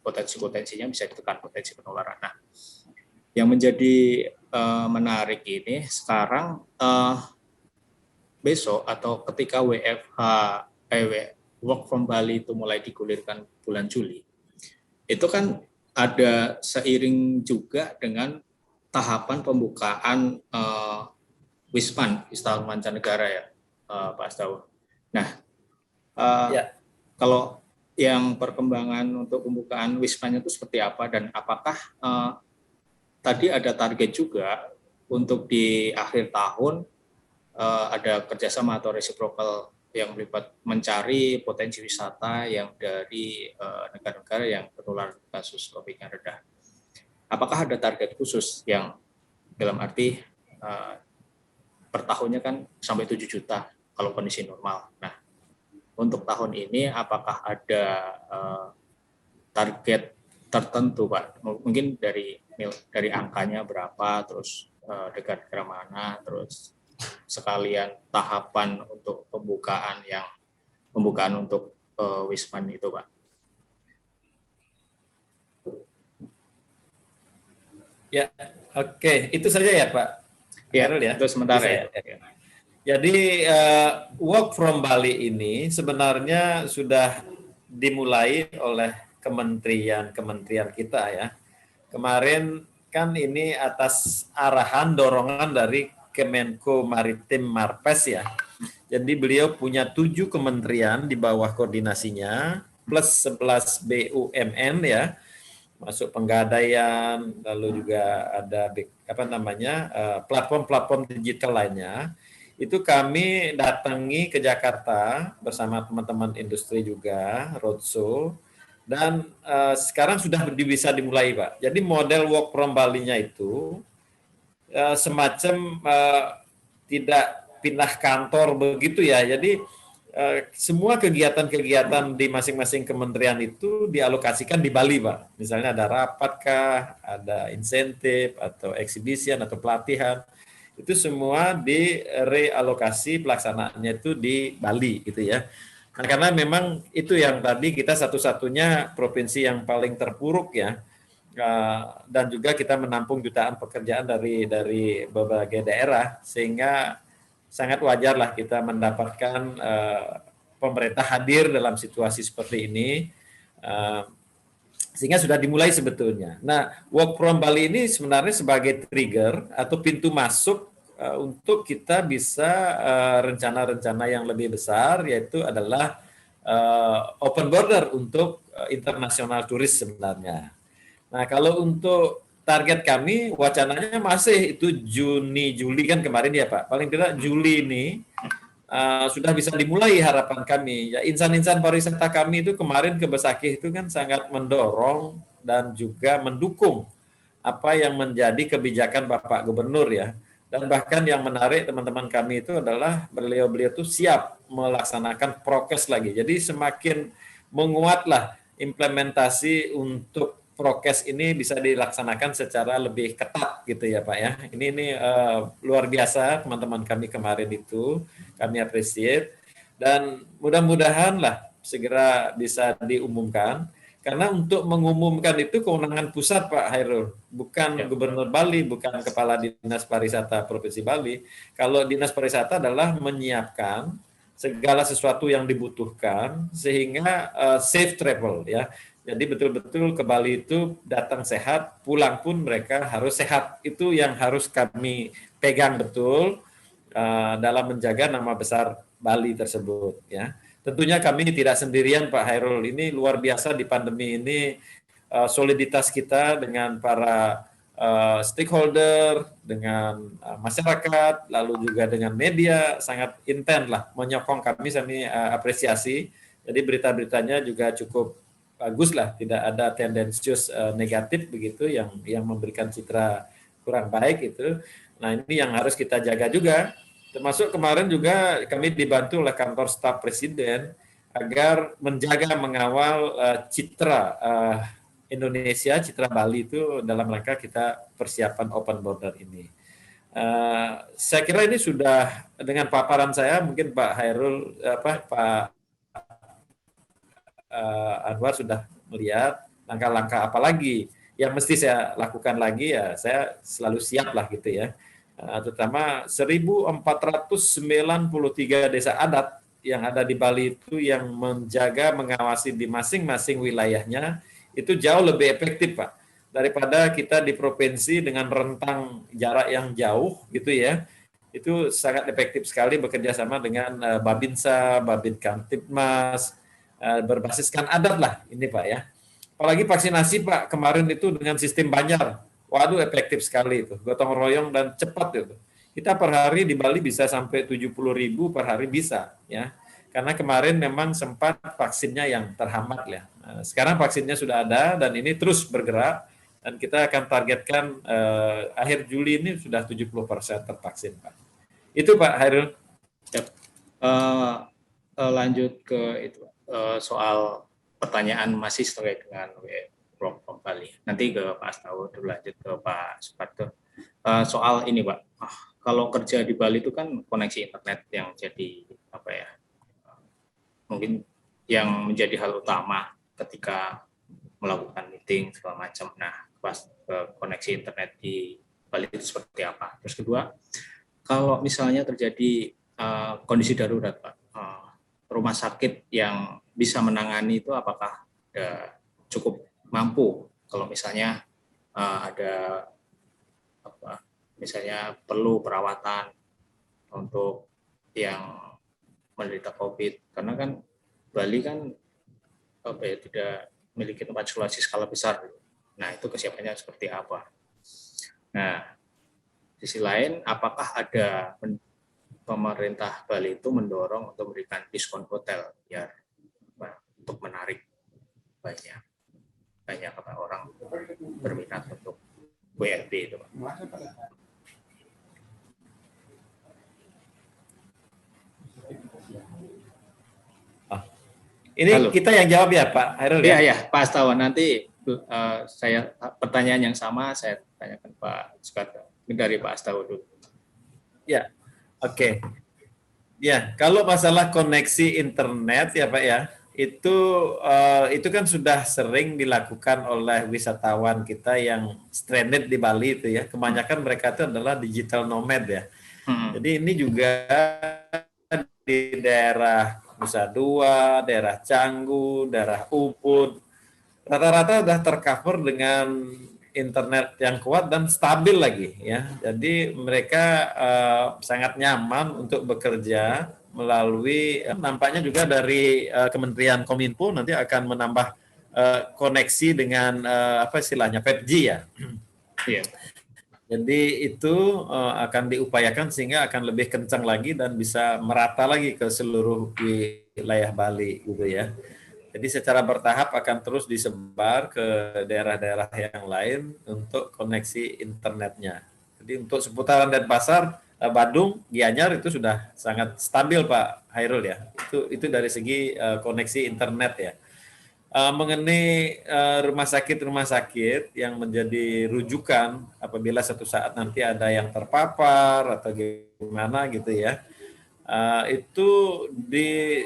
potensinya bisa ditekan potensi penularan. Nah, yang menjadi menarik ini sekarang besok atau ketika work from Bali itu mulai digulirkan bulan Juli, itu kan ada seiring juga dengan tahapan pembukaan Wisman, wisatawan mancanegara ya Pak Astawa. Nah, kalau yang perkembangan untuk pembukaan Wisman itu seperti apa, dan apakah tadi ada target juga untuk di akhir tahun ada kerjasama atau reciprocal yang melibat mencari potensi wisata yang dari negara-negara yang penularan kasus COVID-nya rendah. Apakah ada target khusus yang dalam arti per tahunnya kan sampai 7 juta kalau kondisi normal. Nah, untuk tahun ini apakah ada target tertentu Pak? Mungkin dari angkanya berapa, terus negara mana, terus sekalian tahapan untuk pembukaan untuk Wisman itu Pak. Ya, oke. Itu saja ya Pak. Ya, itu sementara ya. Jadi work from Bali ini sebenarnya sudah dimulai oleh kementerian kita ya. Kemarin kan ini atas arahan dorongan dari Kemenko Maritim Marpes ya. Jadi beliau punya 7 kementerian di bawah koordinasinya, plus 11 BUMN ya, masuk penggadaian, lalu juga ada platform-platform digital lainnya. Itu kami datangi ke Jakarta bersama teman-teman industri juga, roadshow, dan sekarang sudah bisa dimulai, Pak. Jadi model work from Bali-nya itu semacam tidak pindah kantor begitu ya. Jadi semua kegiatan-kegiatan di masing-masing kementerian itu dialokasikan di Bali, Pak. Misalnya ada rapatkah, ada insentif atau exhibition atau pelatihan, itu semua direalokasi pelaksanaannya itu di Bali gitu ya. Nah, karena memang itu yang tadi kita satu-satunya provinsi yang paling terpuruk ya, dan juga kita menampung jutaan pekerjaan dari berbagai daerah, sehingga sangat wajarlah kita mendapatkan pemerintah hadir dalam situasi seperti ini, sehingga sudah dimulai sebetulnya. Nah, work from Bali ini sebenarnya sebagai trigger atau pintu masuk untuk kita bisa rencana-rencana yang lebih besar, yaitu adalah open border untuk internasional turis sebenarnya. Nah, kalau untuk target kami, wacananya masih itu Juni, Juli kan kemarin ya Pak. Paling tidak Juli ini sudah bisa dimulai harapan kami. Ya, insan-insan pariwisata kami itu kemarin ke Besakih itu kan sangat mendorong dan juga mendukung apa yang menjadi kebijakan Bapak Gubernur ya. Dan bahkan yang menarik teman-teman kami itu adalah beliau-beliau itu siap melaksanakan prokes lagi. Jadi semakin menguatlah implementasi untuk prokes ini bisa dilaksanakan secara lebih ketat gitu ya Pak ya. Ini luar biasa teman-teman kami kemarin itu, kami appreciate, dan mudah-mudahan lah segera bisa diumumkan. Karena untuk mengumumkan itu kewenangan pusat Pak Hairul, bukan Gubernur Bali, bukan Kepala Dinas Pariwisata Provinsi Bali. Kalau Dinas Pariwisata adalah menyiapkan segala sesuatu yang dibutuhkan sehingga safe travel ya. Jadi betul-betul ke Bali itu datang sehat, pulang pun mereka harus sehat. Itu yang harus kami pegang betul dalam menjaga nama besar Bali tersebut ya. Tentunya kami tidak sendirian Pak Hairul, ini luar biasa di pandemi ini, soliditas kita dengan para stakeholder, dengan masyarakat, lalu juga dengan media sangat intens lah menyokong kami apresiasi. Jadi berita-beritanya juga cukup bagus lah, tidak ada tendensius negatif begitu yang memberikan citra kurang baik itu. Nah ini yang harus kita jaga juga. Termasuk kemarin juga kami dibantu oleh kantor staf presiden agar menjaga mengawal citra Indonesia, citra Bali itu dalam rangka kita persiapan open border ini. Saya kira ini sudah dengan paparan saya, mungkin Pak Hairul, Pak Anwar sudah melihat langkah-langkah apa lagi yang mesti saya lakukan lagi ya, saya selalu siap lah gitu ya. Terutama 1.493 desa adat yang ada di Bali itu yang menjaga, mengawasi di masing-masing wilayahnya, itu jauh lebih efektif Pak, daripada kita di provinsi dengan rentang jarak yang jauh gitu ya. Itu sangat efektif sekali bekerja sama dengan Babinsa, Babin Kamtipmas, berbasiskan adat lah ini Pak ya. Apalagi vaksinasi Pak, kemarin itu dengan sistem Banjar. Waduh efektif sekali itu, gotong royong dan cepat itu. Kita per hari di Bali bisa sampai 70.000 per hari bisa ya. Karena kemarin memang sempat vaksinnya yang terhambat ya. Sekarang vaksinnya sudah ada dan ini terus bergerak dan kita akan targetkan akhir Juli ini sudah 70% tervaksin Pak. Itu Pak Hairul. Lanjut ke itu soal pertanyaan masih terkait dengan work from Bali. Nanti ke Pak Astawa, dulu lanjut ke Pak Suparto. Soal ini Pak, kalau kerja di Bali itu kan koneksi internet yang jadi apa ya? Mungkin yang menjadi hal utama ketika melakukan meeting segala macam. Nah, pas koneksi internet di Bali itu seperti apa? Terus kedua, kalau misalnya terjadi kondisi darurat Pak, rumah sakit yang bisa menangani itu apakah cukup mampu kalau misalnya ada misalnya perlu perawatan untuk yang menderita COVID, karena kan Bali kan tidak memiliki tempat isolasi skala besar. Nah, itu kesiapannya seperti apa? Nah, sisi lain, apakah ada pemerintah Bali itu mendorong atau memberikan diskon hotel biar untuk menarik banyak orang berminat untuk WFB itu, Pak? Ini halo. Kita yang jawab ya Pak Hairul ya? Iya, Pak Astawan. Nanti saya pertanyaan yang sama saya tanyakan Pak Sukarto. Dari Pak Astawan dulu. Ya, oke. Ya, kalau masalah koneksi internet ya Pak ya, itu kan sudah sering dilakukan oleh wisatawan kita yang stranded di Bali itu ya. Kebanyakan mereka itu adalah digital nomad ya. Jadi ini juga di daerah Nusa Dua, daerah Canggu, daerah Ubud, rata-rata sudah tercover dengan internet yang kuat dan stabil lagi ya. Jadi mereka sangat nyaman untuk bekerja melalui nampaknya juga dari Kementerian Kominfo nanti akan menambah koneksi dengan apa istilahnya 5G ya. Iya. Jadi itu akan diupayakan sehingga akan lebih kencang lagi dan bisa merata lagi ke seluruh wilayah Bali gitu ya. Jadi secara bertahap akan terus disebar ke daerah-daerah yang lain untuk koneksi internetnya. Jadi untuk seputaran Denpasar, Badung, Gianyar itu sudah sangat stabil Pak Hairul ya. Itu dari segi koneksi internet ya. Mengenai rumah sakit yang menjadi rujukan apabila satu saat nanti ada yang terpapar atau gimana gitu ya, itu di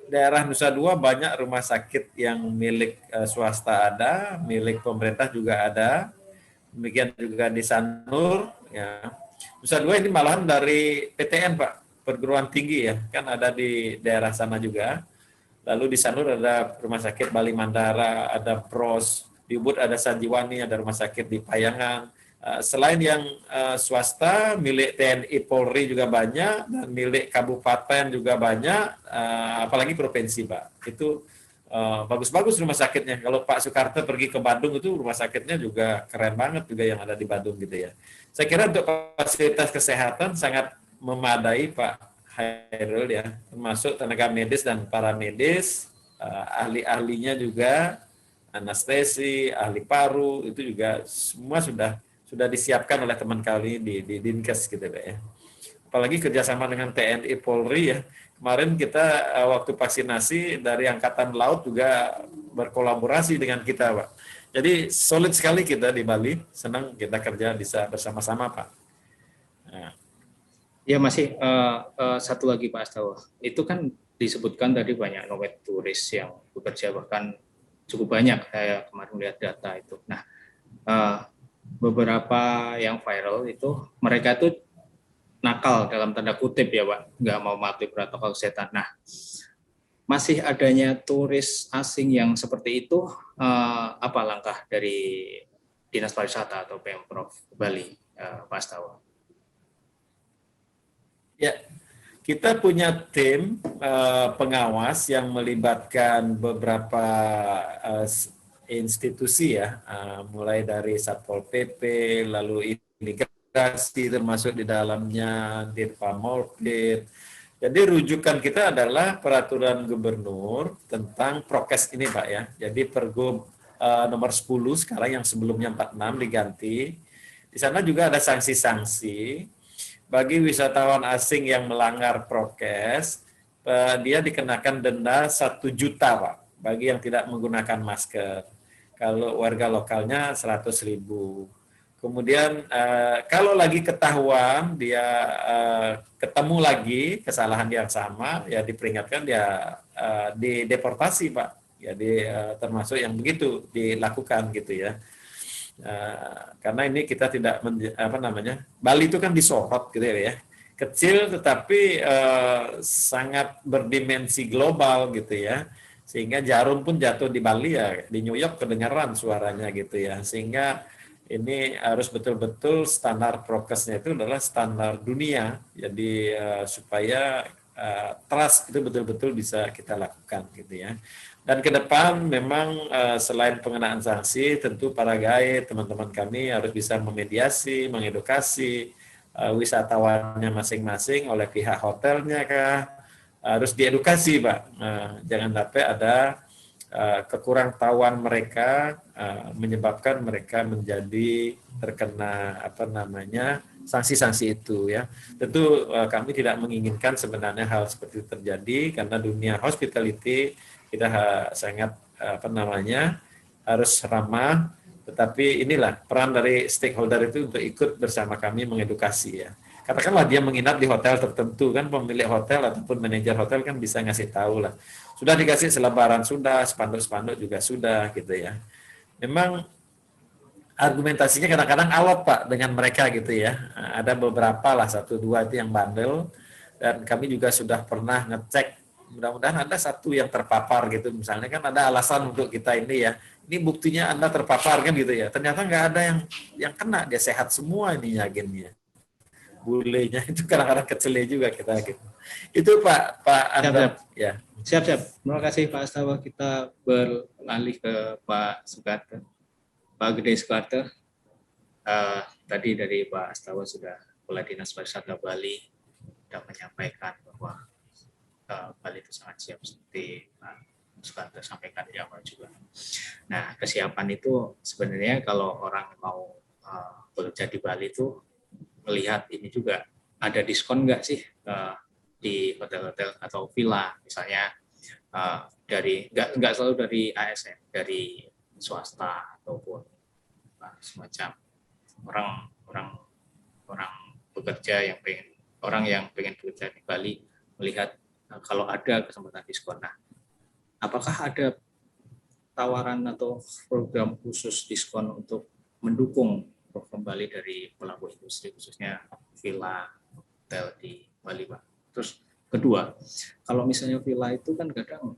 daerah Nusa Dua banyak rumah sakit yang milik swasta ada, milik pemerintah juga ada, demikian juga di Sanur ya. Nusa Dua ini malahan dari PTN Pak, perguruan tinggi ya, kan ada di daerah sana juga. Lalu di Sanur ada rumah sakit Bali Mandara, ada PROS, di Ubud ada Sanjiwani, ada rumah sakit di Payangan. Selain yang swasta, milik TNI Polri juga banyak, dan milik kabupaten juga banyak, apalagi provinsi Pak. Itu bagus-bagus rumah sakitnya. Kalau Pak Sukarto pergi ke Bandung itu rumah sakitnya juga keren banget juga yang ada di Bandung gitu ya. Saya kira untuk fasilitas kesehatan sangat memadai Pak Hairul ya, termasuk tenaga medis dan paramedis, ahli-ahlinya juga, anestesi, ahli paru, itu juga semua sudah disiapkan oleh teman kami di Dinkes gitu Pak ya. Apalagi kerjasama dengan TNI Polri ya, kemarin kita waktu vaksinasi dari Angkatan Laut juga berkolaborasi dengan kita Pak. Jadi solid sekali kita di Bali, senang kita kerja bisa bersama-sama Pak. Nah. Ya masih satu lagi Pak Astawa, itu kan disebutkan tadi banyak nomad turis yang bekerja bahkan cukup banyak, saya kemarin lihat data itu. Nah beberapa yang viral itu mereka itu nakal dalam tanda kutip ya Pak, nggak mau mematuhi protokol kesehatan. Nah masih adanya turis asing yang seperti itu, apa langkah dari Dinas Pariwisata atau Pemprov Bali Pak Astawa? Ya, kita punya tim pengawas yang melibatkan beberapa institusi ya, mulai dari Satpol PP, lalu imigrasi termasuk di dalamnya Dirpamolpid. Jadi rujukan kita adalah peraturan gubernur tentang prokes ini Pak ya. Jadi Pergub nomor 10 sekarang yang sebelumnya 46 diganti. Di sana juga ada sanksi-sanksi. Bagi wisatawan asing yang melanggar prokes, dia dikenakan denda 1 juta Pak, bagi yang tidak menggunakan masker. Kalau warga lokalnya 100.000. Kemudian kalau lagi ketahuan dia ketemu lagi kesalahan yang sama, ya diperingatkan, dia dideportasi Pak. Jadi termasuk yang begitu dilakukan gitu ya. Karena ini kita tidak Bali itu kan disorot gitu ya, kecil tetapi sangat berdimensi global gitu ya, sehingga jarum pun jatuh di Bali ya di New York kedengaran suaranya gitu ya, sehingga ini harus betul-betul standar prokesnya itu adalah standar dunia, jadi supaya trust itu betul-betul bisa kita lakukan gitu ya. Dan ke depan memang selain pengenaan sanksi, tentu para guide, teman-teman kami harus bisa memediasi, mengedukasi wisatawannya masing-masing oleh pihak hotelnya kah, harus diedukasi Pak. Jangan sampai ada kekurangtahuan mereka menyebabkan mereka menjadi terkena sanksi-sanksi itu ya. Tentu kami tidak menginginkan sebenarnya hal seperti itu terjadi, karena dunia hospitality kita sangat harus ramah, tetapi inilah peran dari stakeholder itu untuk ikut bersama kami mengedukasi ya. Katakanlah dia menginap di hotel tertentu, kan pemilik hotel ataupun manajer hotel kan bisa ngasih tahu lah. Sudah dikasih selebaran, sudah, spanduk-spanduk juga sudah gitu ya. Memang argumentasinya kadang-kadang alot Pak dengan mereka gitu ya. Ada beberapa lah, 1-2 itu yang bandel, dan kami juga sudah pernah ngecek, mudah-mudahan ada satu yang terpapar gitu, misalnya kan ada alasan untuk kita ini ya, ini buktinya Anda terpapar kan gitu ya, ternyata nggak ada yang kena, dia sehat semua ini agennya. Bulenya itu kadang-kadang kecele juga kita gitu. Itu Pak Anda ya. Siap. Terima kasih Pak Astawa. Kita beralih ke Pak Sukarto. Pak Gede Sukarto. Tadi dari Pak Astawa sudah Kepala Dinas Pariwisata Bali sudah menyampaikan bahwa Bali itu sangat siap seperti Pak Sukarto sampaikan di awal juga. Nah, kesiapan itu sebenarnya kalau orang mau bekerja di Bali itu melihat ini juga ada diskon nggak sih di hotel-hotel atau villa misalnya dari nggak selalu dari ASN, dari swasta ataupun semacam orang bekerja yang pengen bekerja di Bali melihat kalau ada kesempatan diskon. Nah, apakah ada tawaran atau program khusus diskon untuk mendukung program Bali dari pelaku industri khususnya villa hotel di Bali Pak? Terus kedua, kalau misalnya villa itu kan kadang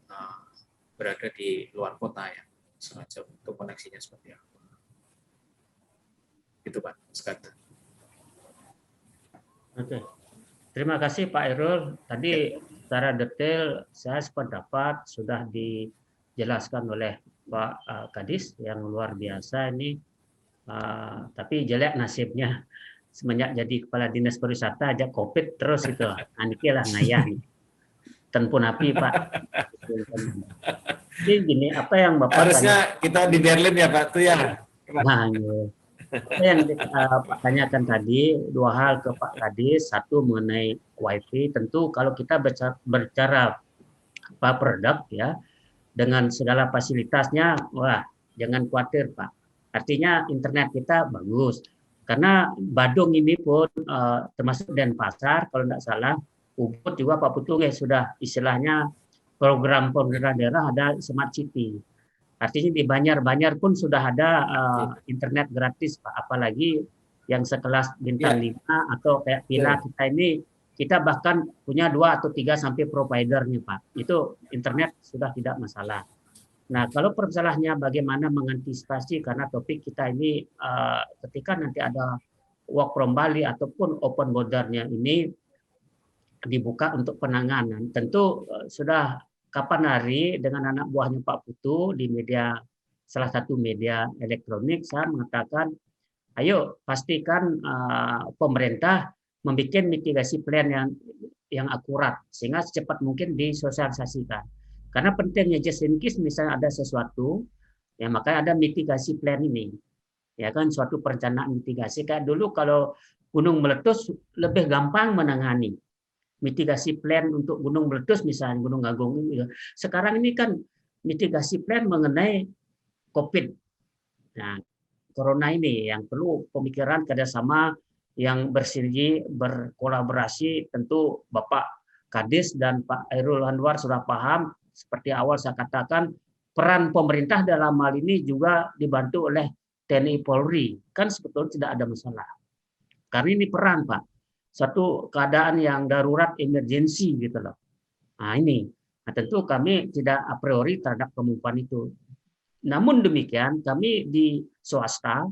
berada di luar kota ya, semacam untuk koneksinya seperti apa? Itu Pak Sukarto. Oke. Terima kasih Pak Irul. Tadi secara detail saya sependapat sudah dijelaskan oleh Pak Kadis yang luar biasa ini. Tapi jelek nasibnya semenjak jadi kepala dinas pariwisata aja COVID terus itu. Aniki lah ngayah. Tenpun api Pak. Jadi gini, apa yang Bapak harusnya kita di Berlin ya Pak tuh ya. Nah, apa yang Pak tanyakan tadi, 2 hal ke Pak Kadis. Satu mengenai WiFi. Tentu kalau kita berbicara produk ya, dengan segala fasilitasnya, wah jangan khawatir Pak. Artinya internet kita bagus. Karena Badung ini pun termasuk Denpasar, kalau tidak salah, Ubud juga Pak Putung ya sudah istilahnya program pemerintah daerah ada Smart City. Artinya di Banjar pun sudah ada internet gratis Pak. Apalagi yang sekelas bintang 5 atau kayak villa kita ini, kita bahkan punya 2 atau 3 sampai providernya Pak. Itu internet sudah tidak masalah. Nah, kalau permasalahannya bagaimana mengantisipasi, karena topik kita ini ketika nanti ada work from Bali ataupun open border-nya ini dibuka untuk penanganan. Tentu sudah kapan hari dengan anak buahnya Pak Putu di salah satu media elektronik, saya mengatakan, ayo pastikan pemerintah membuat mitigasi plan yang akurat sehingga secepat mungkin disosialisasikan. Karena pentingnya just in case misalnya ada sesuatu, ya makanya ada mitigasi plan ini. Ya kan, suatu perencanaan mitigasi. Kayak dulu kalau gunung meletus lebih gampang menangani. Mitigasi plan untuk gunung meletus misalnya Gunung Agung. Sekarang ini kan mitigasi plan mengenai COVID. Nah, corona ini yang perlu pemikiran kerjasama yang bersinergi, berkolaborasi. Tentu Bapak Kadis dan Pak Airul Anwar sudah paham. Seperti awal saya katakan, peran pemerintah dalam hal ini juga dibantu oleh TNI Polri. Kan sebetulnya tidak ada masalah. Karena ini peran Pak. Satu keadaan yang darurat, emergensi gitu loh. Nah ini. Nah, tentu kami tidak a priori terhadap kemampuan itu. Namun demikian, kami di swasta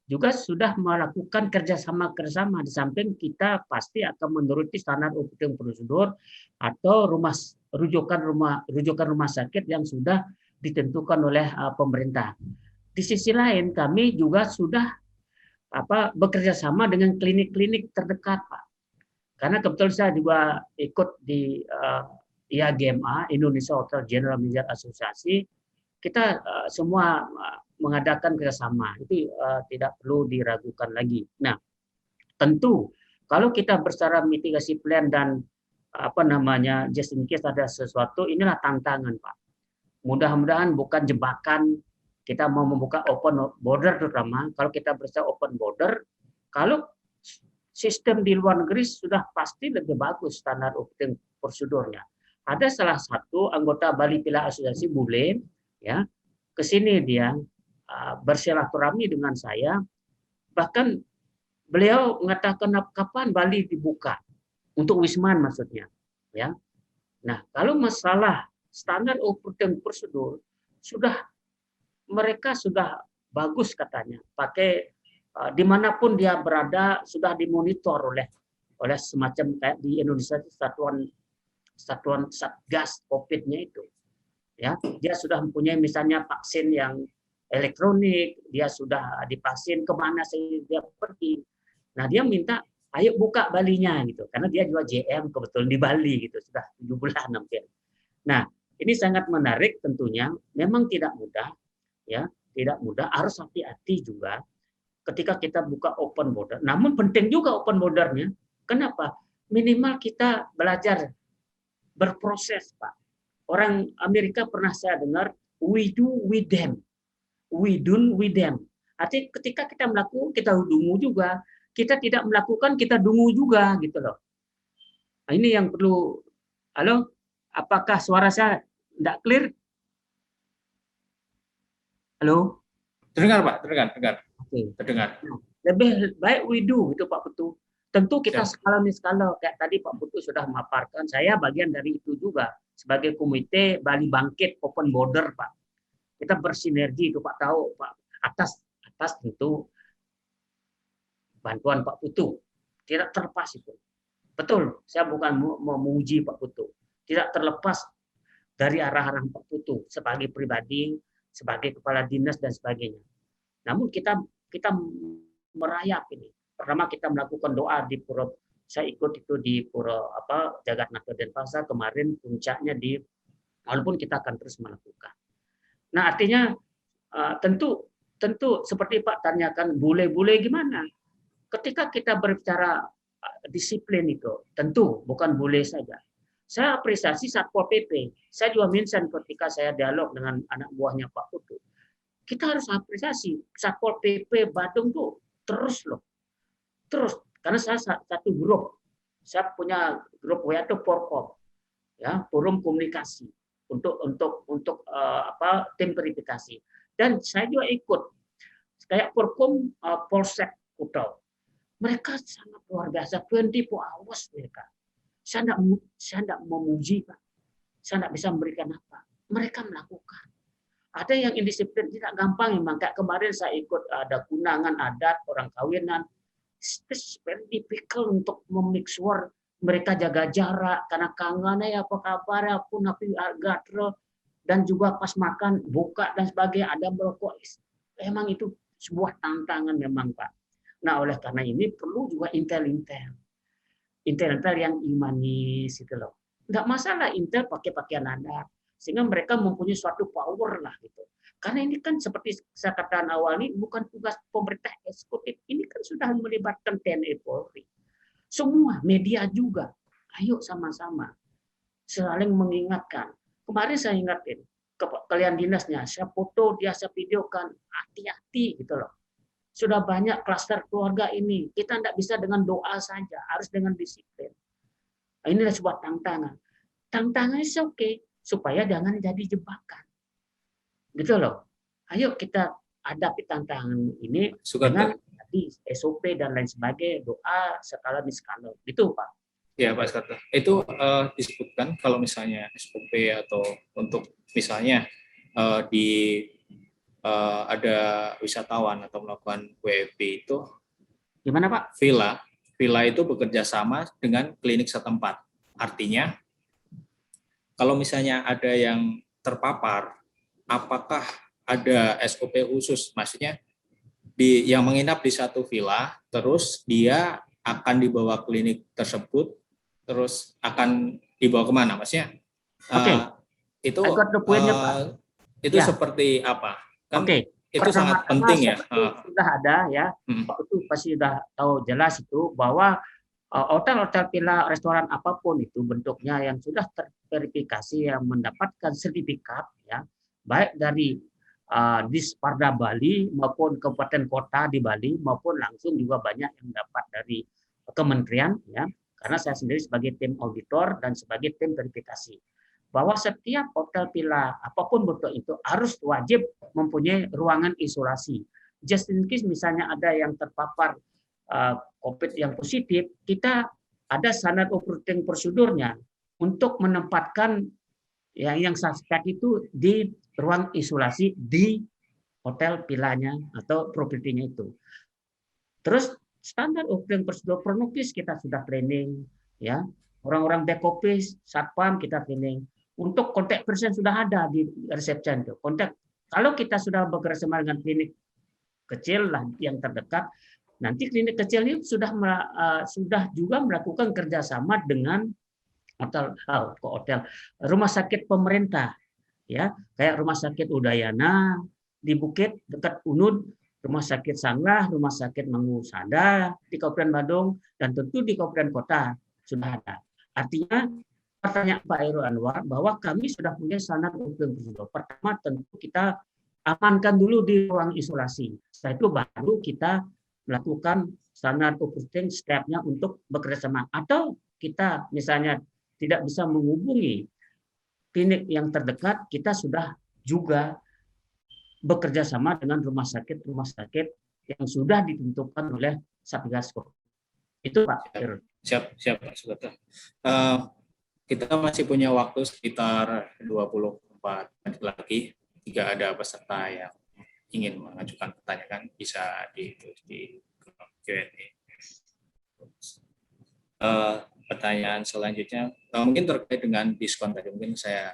juga sudah melakukan kerjasama di samping kita pasti akan menuruti standar operating prosedur atau rujukan rumah sakit yang sudah ditentukan oleh pemerintah. Di sisi lain kami juga sudah bekerja sama dengan klinik-klinik terdekat, Pak. Karena kebetulan saya juga ikut di IAGMA, Indonesia Hotel General Manager Associasi. Kita semua mengadakan kerjasama, itu tidak perlu diragukan lagi. Nah, tentu kalau kita bicara mitigasi plan dan just in case ada sesuatu, inilah tantangan, Pak. Mudah-mudahan bukan jebakan kita mau membuka open border, terutama kalau kita bicara open border, kalau sistem di luar negeri sudah pasti lebih bagus standar operating prosedurnya. Ada salah satu anggota Bali Pila Asosiasi Bule, ya, ke sini dia bersilaturahmi dengan saya, bahkan beliau mengatakan kapan Bali dibuka untuk Wisman maksudnya, ya. Nah, kalau masalah standar operating prosedur mereka sudah bagus katanya, pakai dimanapun dia berada sudah dimonitor oleh semacam kayak di Indonesia satuan satgas COVID-nya itu, ya. Dia sudah mempunyai misalnya vaksin yang elektronik, dia sudah divaksin kemana saja dia pergi. Nah, dia minta ayo buka Balinya gitu, karena dia juga JM kebetulan di Bali gitu, sudah 7 bulan hampir. Nah, ini sangat menarik tentunya, memang tidak mudah, ya, tidak mudah, harus hati-hati juga ketika kita buka open border. Namun penting juga open bordernya. Kenapa? Minimal kita belajar berproses, Pak. Orang Amerika pernah saya dengar, we do with them, we do with them. Artinya ketika kita melakukan, kita dungu juga. Kita tidak melakukan, kita dungu juga, gitu loh. Nah, ini yang perlu. Halo, apakah suara saya tidak clear? Halo? Terdengar, Pak, terdengar. Oke. Terdengar. Lebih baik we do, itu Pak Putu. Tentu kita skala kayak tadi Pak Putu sudah memaparkan, saya bagian dari itu juga sebagai komite Bali Bangkit Open Border, Pak. Kita bersinergi itu Pak, tahu Pak, atas tentu bantuan Pak Putu. Tidak terlepas itu. Betul, saya bukan mau memuji Pak Putu. Tidak terlepas dari arah-arah Pak Putu sebagai pribadi, sebagai kepala dinas dan sebagainya. Namun kita merayap ini. Pertama kita melakukan doa di Pura, saya ikut itu di Pura Jagatnaga Denpasar kemarin, puncaknya walaupun kita akan terus melakukan. Nah, artinya tentu seperti Pak tanyakan bule-bule gimana? Ketika kita berbicara disiplin itu, tentu bukan bule saja. Saya apresiasi Satpol PP. Saya juga mention ketika saya dialog dengan anak buahnya Pak Putu. Kita harus apresiasi Satpol PP Badung tuh terus, karena saya satu grup, saya punya grup WA itu Porkom, ya, forum komunikasi untuk tim verifikasi, dan saya juga ikut kayak Porkom Polsek Kutau. Mereka sangat luar biasa, 24 hours mereka. Saya tidak memuji, Pak. Saya tidak bisa memberikan apa. Mereka melakukan. Ada yang indisiplin, tidak gampang memang. Kayak kemarin saya ikut ada kunangan adat, orang kawinan. It's very difficult untuk make sure mereka jaga jarak, karena kangen ya apa kabar, pun tapi agak dan juga pas makan buka dan sebagainya ada merokok. Memang itu sebuah tantangan memang, Pak. Nah, oleh karena ini perlu juga intel yang imanis itu loh. Enggak masalah intel pakai pakaian adat, sehingga mereka mempunyai suatu power lah gitu. Karena ini kan seperti saya katakan awal ini bukan tugas pemerintah eksekutif, ini kan sudah melibatkan TNI Polri. Semua media juga. Ayo sama-sama saling mengingatkan. Kemarin saya ingatin ke kalian dinasnya, saya foto dia, saya videokan, hati-hati gitu loh. Sudah banyak klaster keluarga ini. Kita tidak bisa dengan doa saja, harus dengan disiplin. Nah, inilah sebuah tantangan. Tantangannya oke, supaya jangan jadi jebakan. Gitu loh. Ayo kita hadapi tantangan ini dengan tadi SOP dan lain sebagainya, doa skala miskala. Gitu, Pak. Ya, Pak Skata. Itu disebutkan kalau misalnya SOP atau untuk misalnya di ada wisatawan atau melakukan WFP itu, Gimana Pak? Villa itu bekerja sama dengan klinik setempat. Artinya, kalau misalnya ada yang terpapar, apakah ada SOP khusus? Maksudnya, yang menginap di satu villa, terus dia akan dibawa klinik tersebut, terus akan dibawa kemana? Maksudnya, Oke, itu I got the point-nya, Pak. itu Ya. seperti apa? Kan Oke, itu sangat penting ya. Sudah ada ya, itu pasti sudah tahu jelas itu bahwa hotel-hotel, villa, restoran apapun itu bentuknya yang sudah terverifikasi yang mendapatkan sertifikat ya, baik dari Disparda Bali maupun kabupaten kota di Bali maupun langsung juga banyak yang dapat dari kementerian ya, karena saya sendiri sebagai tim auditor dan sebagai tim verifikasi bahwa setiap hotel villa apapun bentuk itu harus wajib mempunyai ruangan isolasi. Just in case misalnya ada yang terpapar COVID yang positif, kita ada standar operating prosedurnya untuk menempatkan yang suspek itu di ruang isolasi di hotel villanya atau propertinya itu. Terus standar operating prosedur pronokis kita sudah training, ya. Orang-orang back office, satpam kita training. Untuk kontak person sudah ada di resepsi itu. Kontak kalau kita sudah bekerjasama dengan klinik kecil lah yang terdekat, nanti klinik kecil ini sudah juga melakukan kerjasama dengan hotel rumah sakit pemerintah, ya kayak rumah sakit Udayana di Bukit dekat Unud, rumah sakit Sangrah, rumah sakit Mangusada di Kabupaten Badung, dan tentu di Kabupaten Kota sudah ada. Artinya pertanyaan Pak Heru Anwar bahwa kami sudah punya standar operating prosedur. Pertama tentu kita amankan dulu di ruang isolasi. Setelah itu baru kita melakukan standar operating step-nya untuk bekerjasama. Atau kita misalnya tidak bisa menghubungi klinik yang terdekat, kita sudah juga bekerja sama dengan rumah sakit yang sudah ditentukan oleh Satgas Covid. Itu Pak. Siap Pak Sugata. Kita masih punya waktu sekitar 24 menit lagi. Jika ada peserta yang ingin mengajukan pertanyaan, bisa di Q&A. Pertanyaan selanjutnya mungkin terkait dengan diskon tadi, mungkin saya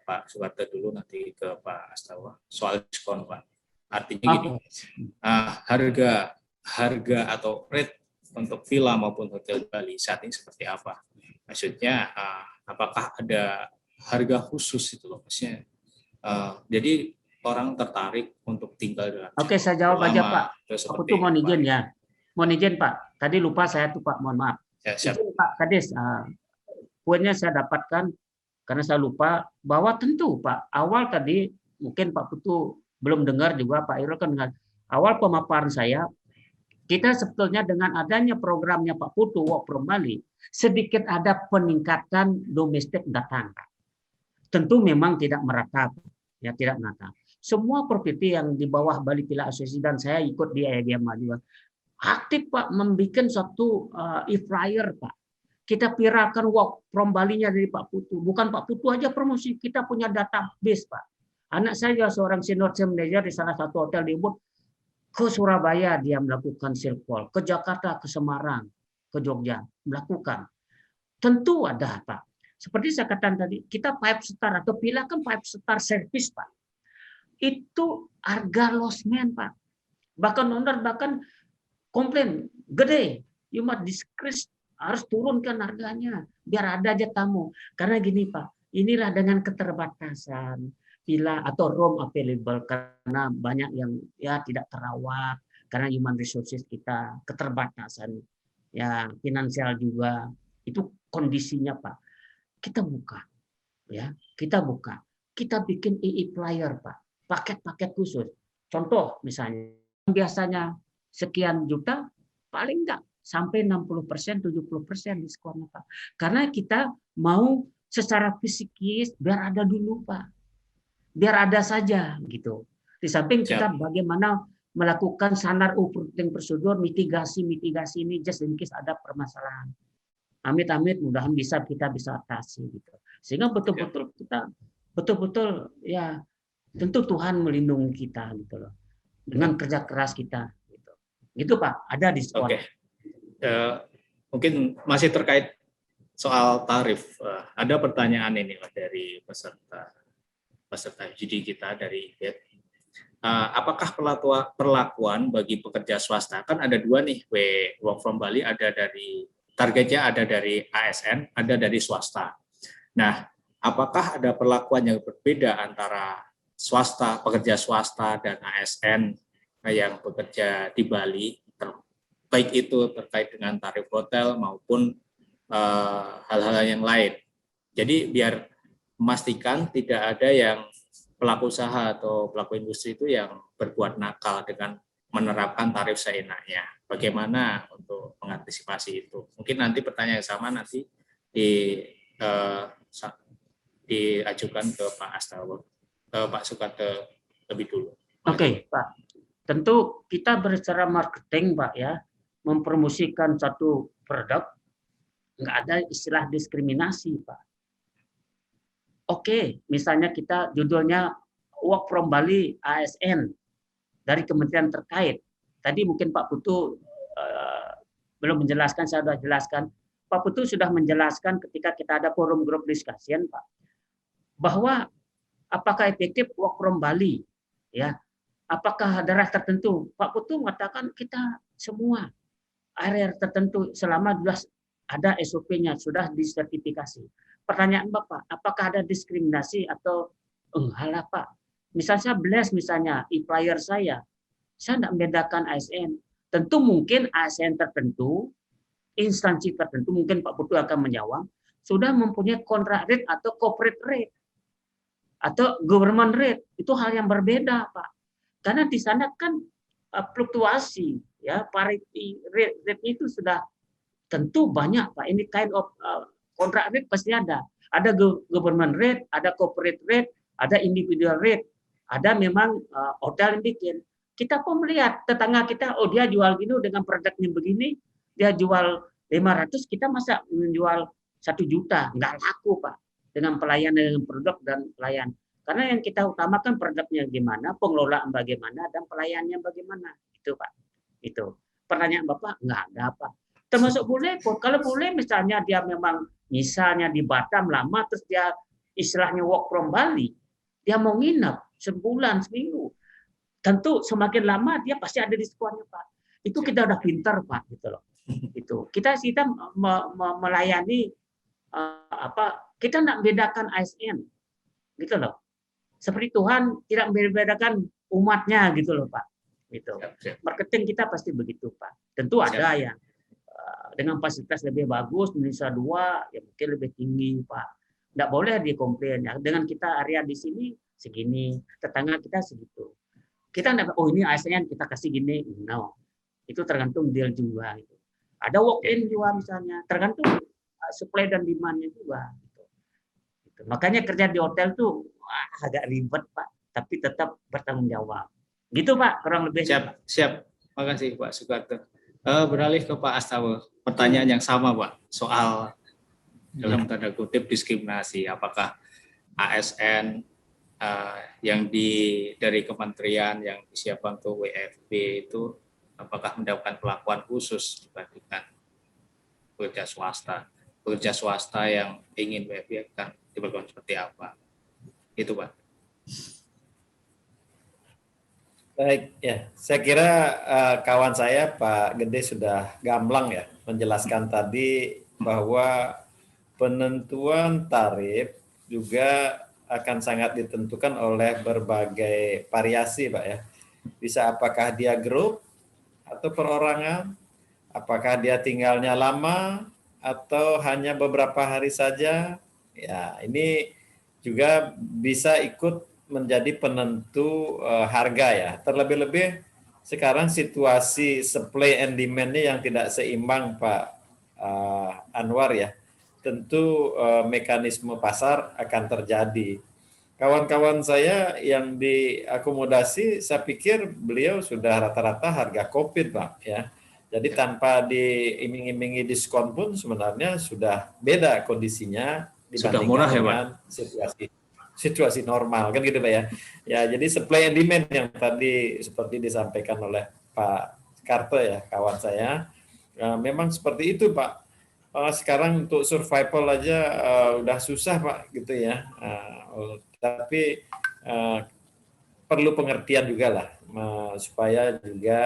Pak Sugata dulu, nanti ke Pak Astawa soal diskon Pak. Artinya gini, harga atau rate untuk villa maupun hotel Bali saat ini seperti apa? Maksudnya apakah ada harga khusus itu loh, maksudnya jadi orang tertarik untuk tinggal dengan. Oke, saya jawab aja Pak. Aku tuh mohon izin ya. Mohon izin Pak. Tadi lupa saya tuh Pak, mohon maaf. Ya, izin Pak Kades, poinnya saya dapatkan karena saya lupa bahwa tentu Pak, awal tadi mungkin Pak Putu belum dengar juga, Pak Irul kan dengar. Awal pemaparan saya, kita sebetulnya dengan adanya programnya Pak Putu Work from Bali, sedikit ada peningkatan domestik datang. Tentu memang tidak merata, ya tidak merata. Semua properti yang di bawah Bali Villa Association, dan saya ikut di IAGMA juga, aktif Pak membuat satu e-flyer Pak. Kita viralkan Work from Bali-nya dari Pak Putu. Bukan Pak Putu aja promosi, kita punya database Pak. Anak saya seorang senior manager di salah satu hotel di Ubud, ke Surabaya dia melakukan sirkual, ke Jakarta, ke Semarang, ke Jogja, melakukan. Tentu ada Pak. Seperti saya katakan tadi, kita 5 star atau villa kan 5 star service Pak. Itu harga losmen Pak. Bahkan owner bahkan komplain, gede, you must decrease, harus turunkan harganya biar ada aja tamu. Karena gini Pak, inilah dengan keterbatasan villa atau room available, karena banyak yang ya tidak terawat karena human resources kita keterbatasan, ya finansial juga, itu kondisinya Pak. Kita buka, ya kita buka, kita bikin e-flyer Pak, paket-paket khusus. Contoh misalnya biasanya sekian juta, paling enggak sampai 60%, 70% diskonnya Pak. Karena kita mau secara fisikis biar ada dulu Pak. Biar ada saja gitu. Di samping kita bagaimana melakukan standar operating prosedur mitigasi ini just in case ada permasalahan. Amit-amit mudahan kita bisa atasi gitu. Sehingga betul-betul kita ya tentu Tuhan melindungi kita gitu loh. Dengan kerja keras kita gitu. Gitu Pak, ada diskon. Oke. Mungkin masih terkait soal tarif. Ada pertanyaan ini dari peserta FGD kita dari IBET. Apakah perlakuan bagi pekerja swasta, kan ada dua nih, work from Bali, ada dari targetnya, ada dari ASN, ada dari swasta. Nah, apakah ada perlakuan yang berbeda antara pekerja swasta dan ASN yang bekerja di Bali, baik itu terkait dengan tarif hotel maupun hal-hal yang lain. Jadi biar memastikan tidak ada yang pelaku usaha atau pelaku industri itu yang berbuat nakal dengan menerapkan tarif seenaknya. Bagaimana untuk mengantisipasi itu? Mungkin nanti pertanyaan yang sama nanti diajukan ke Pak Astawa, Pak Sukarto lebih dulu. Oke, Pak. Tentu kita berbicara marketing, Pak, ya, mempromosikan satu produk, nggak ada istilah diskriminasi, Pak. Oke, misalnya kita judulnya Work from Bali ASN dari kementerian terkait. Tadi mungkin Pak Putu belum menjelaskan, saya sudah jelaskan. Pak Putu sudah menjelaskan ketika kita ada forum group discussion, Pak, bahwa apakah efektif Work from Bali, ya? Apakah daerah tertentu? Pak Putu mengatakan kita semua area tertentu selama ada SOP-nya, sudah disertifikasi. Pertanyaan Bapak, apakah ada diskriminasi atau enggak Pak? Misalnya Blast misalnya, e-player saya tidak membedakan ASN. Tentu mungkin ASN tertentu, instansi tertentu, mungkin Pak Putu akan menjawab, sudah mempunyai kontrak rate atau corporate rate, atau government rate. Itu hal yang berbeda Pak. Karena di sana kan fluktuasi, ya parity rate itu sudah tentu banyak Pak. Ini kind of kontrak rate pasti ada. Ada government rate, ada corporate rate, ada individual rate, ada memang hotel yang bikin. Kita pun melihat tetangga kita, oh dia jual gini dengan produknya begini, dia jual 500, kita masa menjual 1 juta, nggak laku Pak. Dengan pelayanan, dengan produk dan pelayan. Karena yang kita utamakan produknya gimana, pengelolaan bagaimana, dan pelayanannya bagaimana, itu Pak. Itu. Pertanyaan Bapak nggak ada Pak. Termasuk bule pun, kalau bule misalnya dia memang misalnya di Batam lama, terus dia istilahnya work from Bali, dia mau nginep sebulan, seminggu, tentu semakin lama dia pasti ada diskonnya Pak. Itu kita udah pintar Pak, gitu loh. Itu kita melayani kita nggak bedakan ASN, gitu loh. Seperti Tuhan tidak membedakan umatnya, gitu loh Pak. Gitu. Marketing kita pasti begitu Pak. Tentu ada yang dengan fasilitas lebih bagus, Indonesia 2, ya mungkin lebih tinggi, Pak. Nggak boleh dikomplain. Ya. Dengan kita area di sini, segini. Tetangga kita segitu. Kita nggak, oh ini ASN kita kasih gini. No. Itu tergantung deal juga. Gitu. Ada walk-in juga misalnya. Tergantung supply dan demand-nya juga. Gitu. Makanya kerja di hotel tuh agak ribet, Pak. Tapi tetap bertanggung jawab. Gitu, Pak. Kurang lebih. Siap. Makasih, Pak Sukarto. Beralih ke Pak Astawa. Pertanyaan yang sama, Pak, soal dalam tanda kutip diskriminasi. Apakah ASN yang dari kementerian yang disiapkan untuk WFB itu apakah mendapatkan perlakuan khusus dibandingkan pekerja swasta? Pekerja swasta yang ingin WFB akan diperlakukan seperti apa? Itu, Pak. Baik, ya. Saya kira kawan saya Pak Gede sudah gamblang ya menjelaskan tadi bahwa penentuan tarif juga akan sangat ditentukan oleh berbagai variasi, Pak ya. Bisa apakah dia grup atau perorangan, apakah dia tinggalnya lama atau hanya beberapa hari saja. Ya, ini juga bisa ikut menjadi penentu harga ya. Terlebih-lebih sekarang situasi supply and demand-nya yang tidak seimbang Pak Anwar ya. Tentu mekanisme pasar akan terjadi. Kawan-kawan saya yang diakomodasi, saya pikir beliau sudah rata-rata harga COVID Pak ya. Jadi tanpa diiming-imingi diskon pun sebenarnya sudah beda kondisinya dibandingkan dengan situasi. situasi normal kan gitu Pak ya. Ya jadi supply and demand yang tadi seperti disampaikan oleh Pak Karto ya kawan saya, memang seperti itu Pak. Sekarang untuk survival aja udah susah Pak gitu ya. Tapi perlu pengertian juga lah supaya juga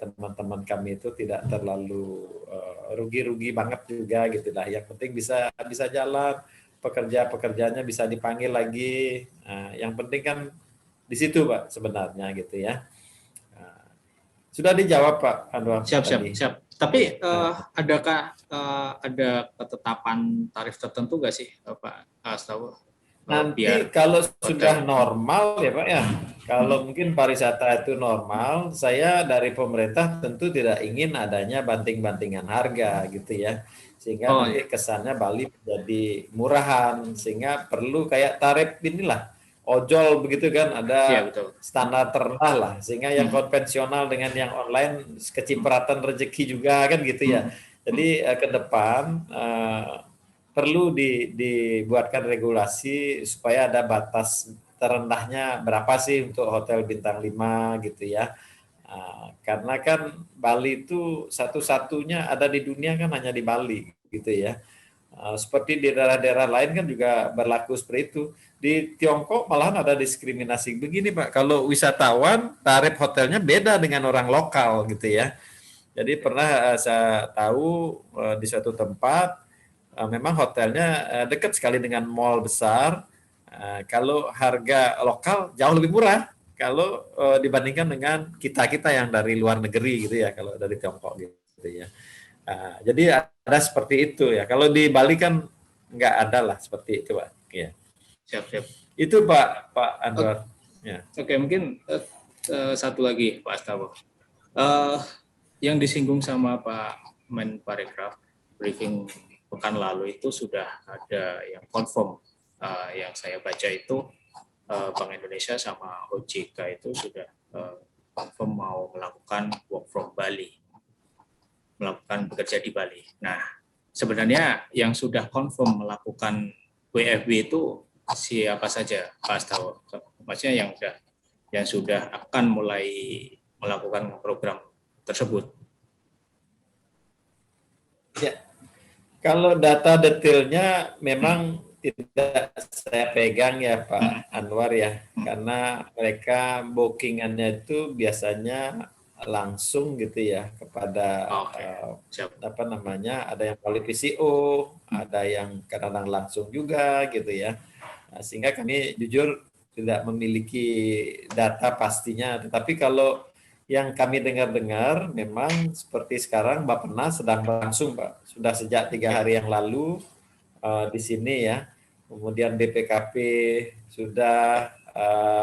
teman-teman kami itu tidak terlalu rugi-rugi banget juga gitu lah. Yang penting bisa jalan, pekerja-pekerjanya bisa dipanggil lagi. Yang penting kan di situ Pak sebenarnya gitu ya. Sudah dijawab Pak Anwar tadi. Siap. Tapi adakah ada ketetapan tarif tertentu nggak sih Pak Astawa? Nanti kalau sudah normal ya Pak ya, kalau mungkin pariwisata itu normal, saya dari pemerintah tentu tidak ingin adanya banting-bantingan harga gitu ya, sehingga nanti kesannya Bali menjadi murahan, sehingga perlu kayak tarif inilah, ojol begitu kan, ada standar terendah lah, sehingga yang konvensional dengan yang online kecipratan rezeki juga kan gitu ya. Jadi ke depan perlu dibuatkan regulasi supaya ada batas terendahnya berapa sih untuk hotel bintang 5 gitu ya. Karena kan Bali itu satu-satunya ada di dunia kan hanya di Bali gitu ya. Seperti di daerah-daerah lain kan juga berlaku seperti itu. Di Tiongkok malahan ada diskriminasi begini Pak. Kalau wisatawan tarif hotelnya beda dengan orang lokal gitu ya. Jadi pernah saya tahu di suatu tempat memang hotelnya dekat sekali dengan mall besar. Kalau harga lokal jauh lebih murah kalau dibandingkan dengan kita yang dari luar negeri gitu ya, kalau dari Tiongkok gitu ya. Jadi ada seperti itu ya. Kalau di Bali kan nggak ada lah seperti itu Pak. Ya. Siap. Itu Pak Anwar. Ya. Oke, mungkin satu lagi Pak Astawa. Yang disinggung sama Pak Menparekraf briefing pekan lalu itu sudah ada yang confirm, yang saya baca itu Bank Indonesia sama OJK itu sudah confirm mau melakukan work from Bali, melakukan bekerja di Bali. Nah, sebenarnya yang sudah confirm melakukan WFB itu siapa saja Pak Astawa? Maksudnya yang sudah akan mulai melakukan program tersebut. Ya. Kalau data detailnya memang tidak saya pegang ya Pak Anwar ya, karena mereka bookingannya itu biasanya langsung gitu ya kepada apa namanya, ada yang melalui PCO, ada yang kadang-kadang langsung juga gitu ya. Sehingga kami jujur tidak memiliki data pastinya, tetapi kalau yang kami dengar-dengar memang seperti sekarang Bappenas sedang berlangsung Pak, sudah sejak 3 hari yang lalu di sini ya, kemudian BPKP sudah,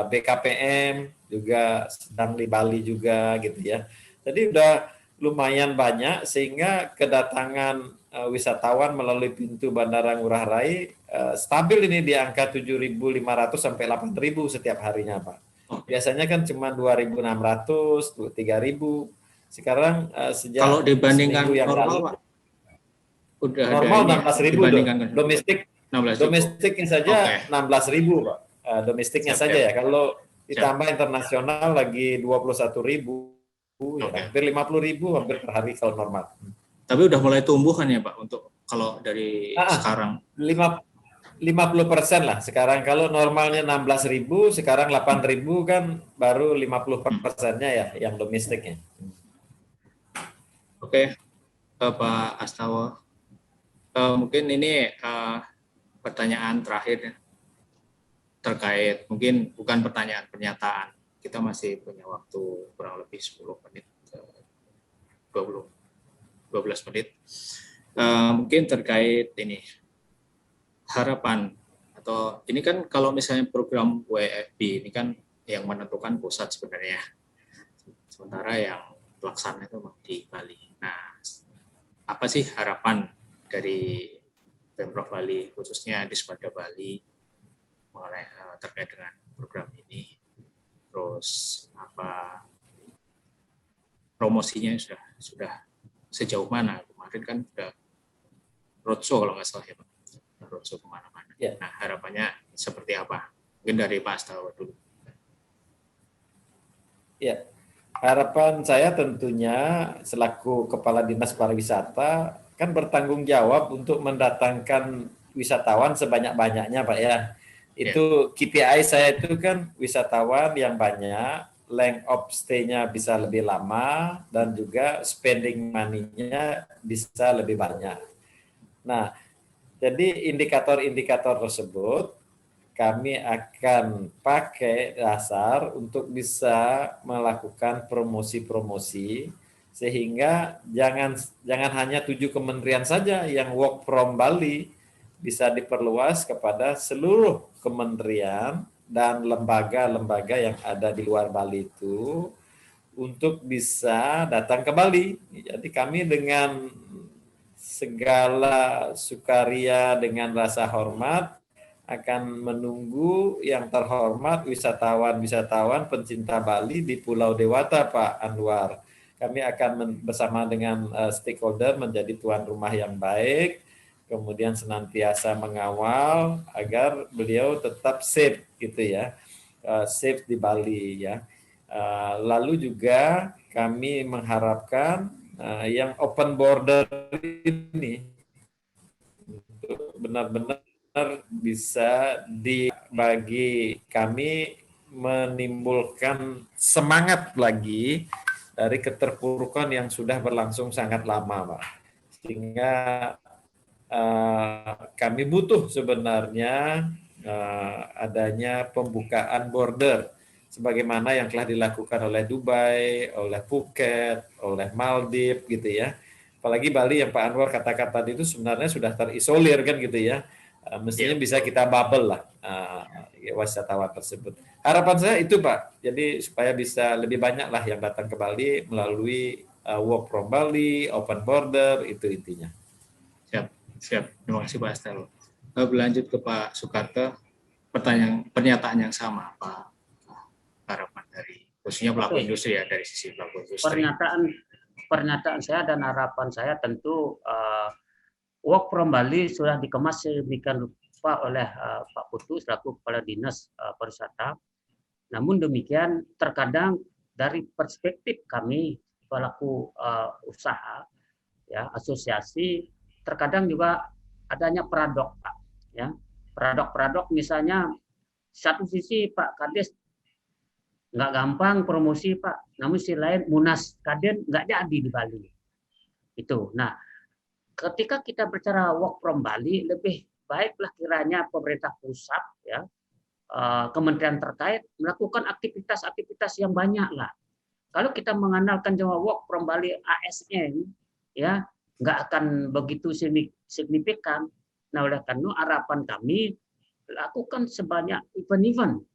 BKPM juga sedang di Bali juga gitu ya. Jadi udah lumayan banyak sehingga kedatangan wisatawan melalui pintu Bandara Ngurah Rai stabil ini di angka 7.500 sampai 8.000 setiap harinya Pak. Biasanya kan cuma 2.600, 3.000. Sekarang sejak kalau dibandingkan yang normal, lalu, udah normal 16.000 domestiknya saja 16.000 Pak. Domestiknya saja ya. Kalau ditambah internasional lagi 21.000, ya, hampir 50.000 hampir per hari kalau normal. Tapi udah mulai tumbuh kan ya Pak untuk kalau dari sekarang 50% lah sekarang. Kalau normalnya 16.000, sekarang 8.000 kan baru 50%-nya ya yang domestiknya. Oke, Pak Astawa. Mungkin ini pertanyaan terakhir terkait, mungkin bukan pertanyaan, pernyataan. Kita masih punya waktu kurang lebih 10 menit, 12 menit. Mungkin terkait ini harapan, atau ini kan kalau misalnya program WFB ini kan yang menentukan pusat sebenarnya, sementara yang pelaksana itu di Bali. Nah, apa sih harapan dari Pemprov Bali khususnya di Spada Bali mengenai terkait dengan program ini? Terus apa promosinya sudah sejauh mana? Kemarin kan sudah roadshow kalau nggak salah ya Pak, roadshow kemana-mana. Ya. Nah, harapannya seperti apa Mungkin dari Pak Astawa dulu. Ya, harapan saya tentunya selaku Kepala Dinas Pariwisata kan bertanggung jawab untuk mendatangkan wisatawan sebanyak-banyaknya, Pak ya. Itu KPI saya itu kan wisatawan yang banyak, length of stay-nya bisa lebih lama, dan juga spending money-nya bisa lebih banyak. Nah, jadi indikator-indikator tersebut kami akan pakai dasar untuk bisa melakukan promosi-promosi sehingga jangan hanya 7 kementerian saja yang work from Bali, bisa diperluas kepada seluruh kementerian dan lembaga-lembaga yang ada di luar Bali itu untuk bisa datang ke Bali. Jadi kami dengan segala sukaria, dengan rasa hormat akan menunggu yang terhormat wisatawan-wisatawan pencinta Bali di Pulau Dewata, Pak Anwar. Kami akan bersama dengan stakeholder menjadi tuan rumah yang baik, kemudian senantiasa mengawal agar beliau tetap safe gitu ya, safe di Bali ya. Lalu juga kami mengharapkan yang open border ini benar-benar bisa bagi kami menimbulkan semangat lagi dari keterpurukan yang sudah berlangsung sangat lama, Pak. Sehingga kami butuh sebenarnya adanya pembukaan border sebagaimana yang telah dilakukan oleh Dubai, oleh Phuket, oleh Maldives gitu ya. Apalagi Bali yang Pak Anwar katakan tadi itu sebenarnya sudah terisolir kan gitu ya. Mestinya bisa kita bubble lah wisatawan tersebut. Harapan saya itu Pak, jadi supaya bisa lebih banyak lah yang datang ke Bali melalui work from Bali, open border, itu intinya. Siap. Terima kasih Pak Astawa. Berlanjut ke Pak Sukarto, pernyataan yang sama Pak, harapan dari khususnya pelaku industri ya, dari sisi pelaku industri. Pernyataan saya dan harapan saya tentu work from Bali sudah dikemas sedemikian rupa oleh Pak Putu selaku Kepala Dinas Pariwisata. Namun demikian terkadang dari perspektif kami pelaku usaha ya, asosiasi, terkadang juga adanya paradok Pak ya. Paradok misalnya satu sisi Pak Kades nggak gampang promosi Pak, namun sisi lain Munas Kaden nggak jadi di Bali. Itu. Nah, ketika kita bicara work from Bali, lebih baiklah kiranya pemerintah pusat ya, kementerian terkait melakukan aktivitas-aktivitas yang banyak lah. Kalau kita mengandalkan cuma work from Bali ASN, ya nggak akan begitu signifikan. Nah, oleh karena harapan kami lakukan sebanyak event-event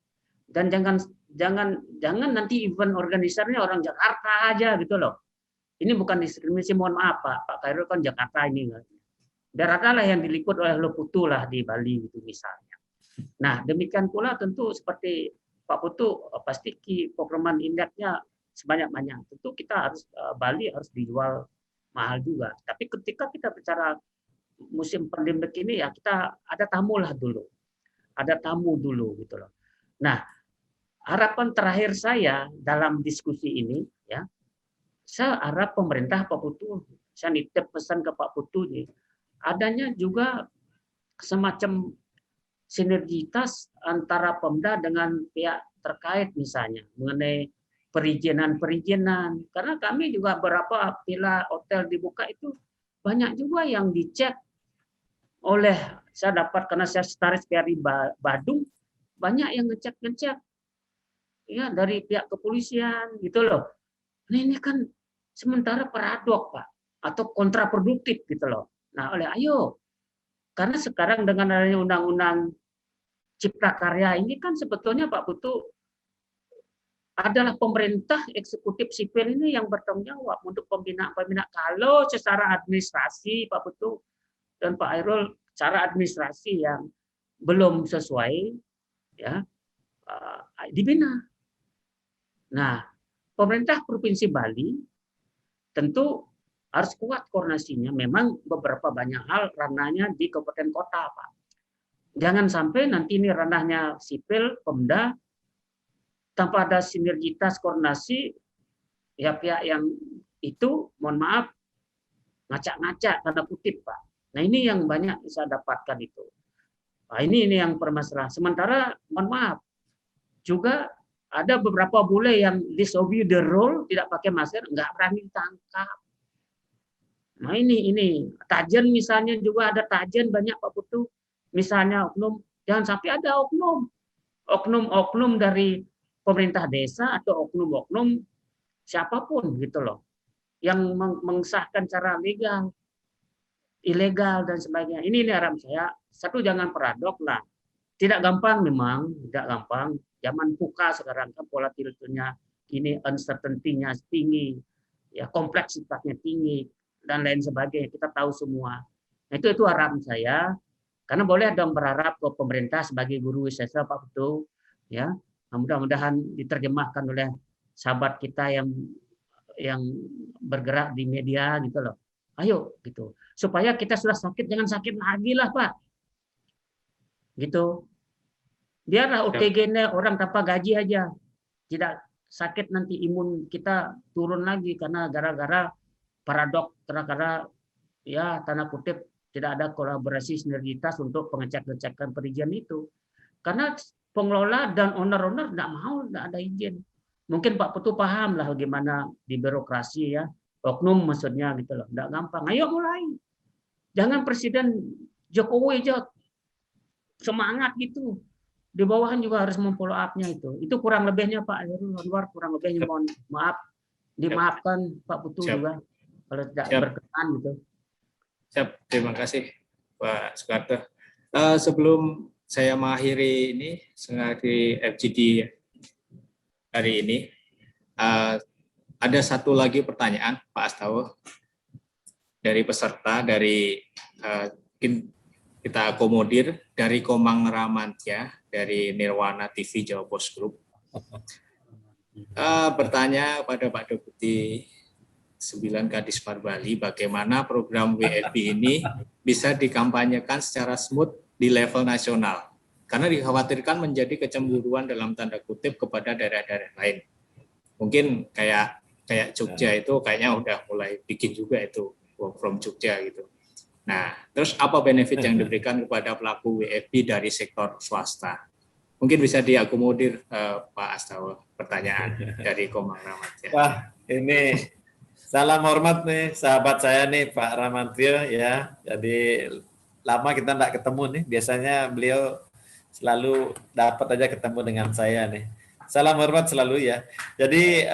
dan jangan nanti event organisernya orang Jakarta aja gitu loh. Ini bukan diskriminasi, mohon maaf Pak Khairul kan Jakarta ini. Daerah lah yang diliput oleh Loputu lah di Bali gitu misalnya. Nah demikian pula tentu seperti Pak Putu pasti procurement indeksnya sebanyak-banyak. Tentu kita harus Bali harus dijual mahal juga. Tapi ketika kita bicara musim pandemik ini ya kita ada tamu lah dulu. Ada tamu dulu gitu loh. Nah, harapan terakhir saya dalam diskusi ini ya, saya harap pemerintah Pak Putu, saya nitip pesan ke Pak Putu nih, adanya juga semacam sinergitas antara Pemda dengan pihak terkait misalnya mengenai perizinan, karena kami juga beberapa villa hotel dibuka itu banyak juga yang dicek oleh, saya dapat karena saya staris dari Badung, banyak yang ngecek ya dari pihak kepolisian gitu loh. Nah ini kan sementara paradok Pak atau kontraproduktif gitu loh. Nah ayo karena sekarang dengan adanya undang-undang Cipta Karya ini kan sebetulnya Pak Putu adalah pemerintah eksekutif sipil ini yang bertanggung jawab untuk pembinaan. Kalau secara administrasi Pak Putu dan Pak Airul cara administrasi yang belum sesuai ya dibina. Nah, pemerintah Provinsi Bali tentu harus kuat koordinasinya. Memang beberapa banyak hal ranahnya di kabupaten kota, Pak. Jangan sampai nanti ini ranahnya sipil, Pemda, tanpa ada sinergitas koordinasi, ya pihak yang itu, mohon maaf, ngacak-ngacak tanda kutip, Pak. Nah ini yang banyak saya dapatkan itu. Nah, ini yang permasalahan. Sementara, mohon maaf, juga ada beberapa bule yang disobey the rule, tidak pakai masker, nggak berani ditangkap. Nah ini Tajen misalnya juga ada Tajen banyak Pak Putu. Misalnya oknum, jangan sampai ada oknum dari pemerintah desa atau oknum-oknum siapapun gitu loh, yang mengesahkan cara legal, ilegal dan sebagainya. Ini harapan saya. Satu, jangan paradok lah. Tidak gampang memang, tidak gampang. Zaman VUCA sekarang kan volatility-nya ini, uncertainty-nya tinggi, ya kompleksitasnya tinggi dan lain sebagainya. Kita tahu semua. Nah, itu harapan saya. Karena boleh dong berharap ke pemerintah sebagai guru wisata Pak Putu, ya. Mudah-mudahan diterjemahkan oleh sahabat kita yang bergerak di media gitu loh. Ayo gitu. Supaya kita sudah sakit jangan sakit lagi lah Pak. Gitu. Biarlah OTG-nya orang tanpa gaji aja. Tidak sakit nanti imun kita turun lagi karena gara-gara paradok, gara-gara ya tanda kutip tidak ada kolaborasi sinergitas untuk pengecek-ngecekan perizinan itu. Karena pengelola dan owner-owner tidak mau, tidak ada izin. Mungkin Pak Putu paham lah bagaimana di birokrasi ya. Oknum maksudnya gitu loh. Tidak gampang. Ayo mulai. Jangan Presiden Jokowi aja semangat gitu. Di bawahan juga harus memfollow up-nya itu. Itu kurang lebihnya Pak Heru, luar kurang lebihnya mohon maaf. Dimaafkan Pak Putu juga kalau tidak berkenan gitu. Siap, terima kasih Pak Soekarto. Sebelum saya mengakhiri ini, mengakhiri FGD hari ini, ada satu lagi pertanyaan Pak Astawa dari peserta, dari kita akomodir dari Komang Ramantya dari Nirwana TV Jawa Post Group. Bertanya kepada Pak Deputi 9 Kadispar Bali, bagaimana program WFP ini bisa dikampanyekan secara smooth di level nasional, karena dikhawatirkan menjadi kecemburuan dalam tanda kutip kepada daerah-daerah lain. Mungkin kayak Jogja itu kayaknya udah mulai bikin juga itu work from Jogja gitu. Nah, terus apa benefit yang diberikan kepada pelaku WFP dari sektor swasta? Mungkin bisa diakomodir Pak Astawa, pertanyaan dari Komang Ramantya. Wah, ini salam hormat nih sahabat saya nih Pak Ramantya ya. Jadi lama kita enggak ketemu nih. Biasanya beliau selalu dapat aja ketemu dengan saya nih. Salam hormat selalu ya. Jadi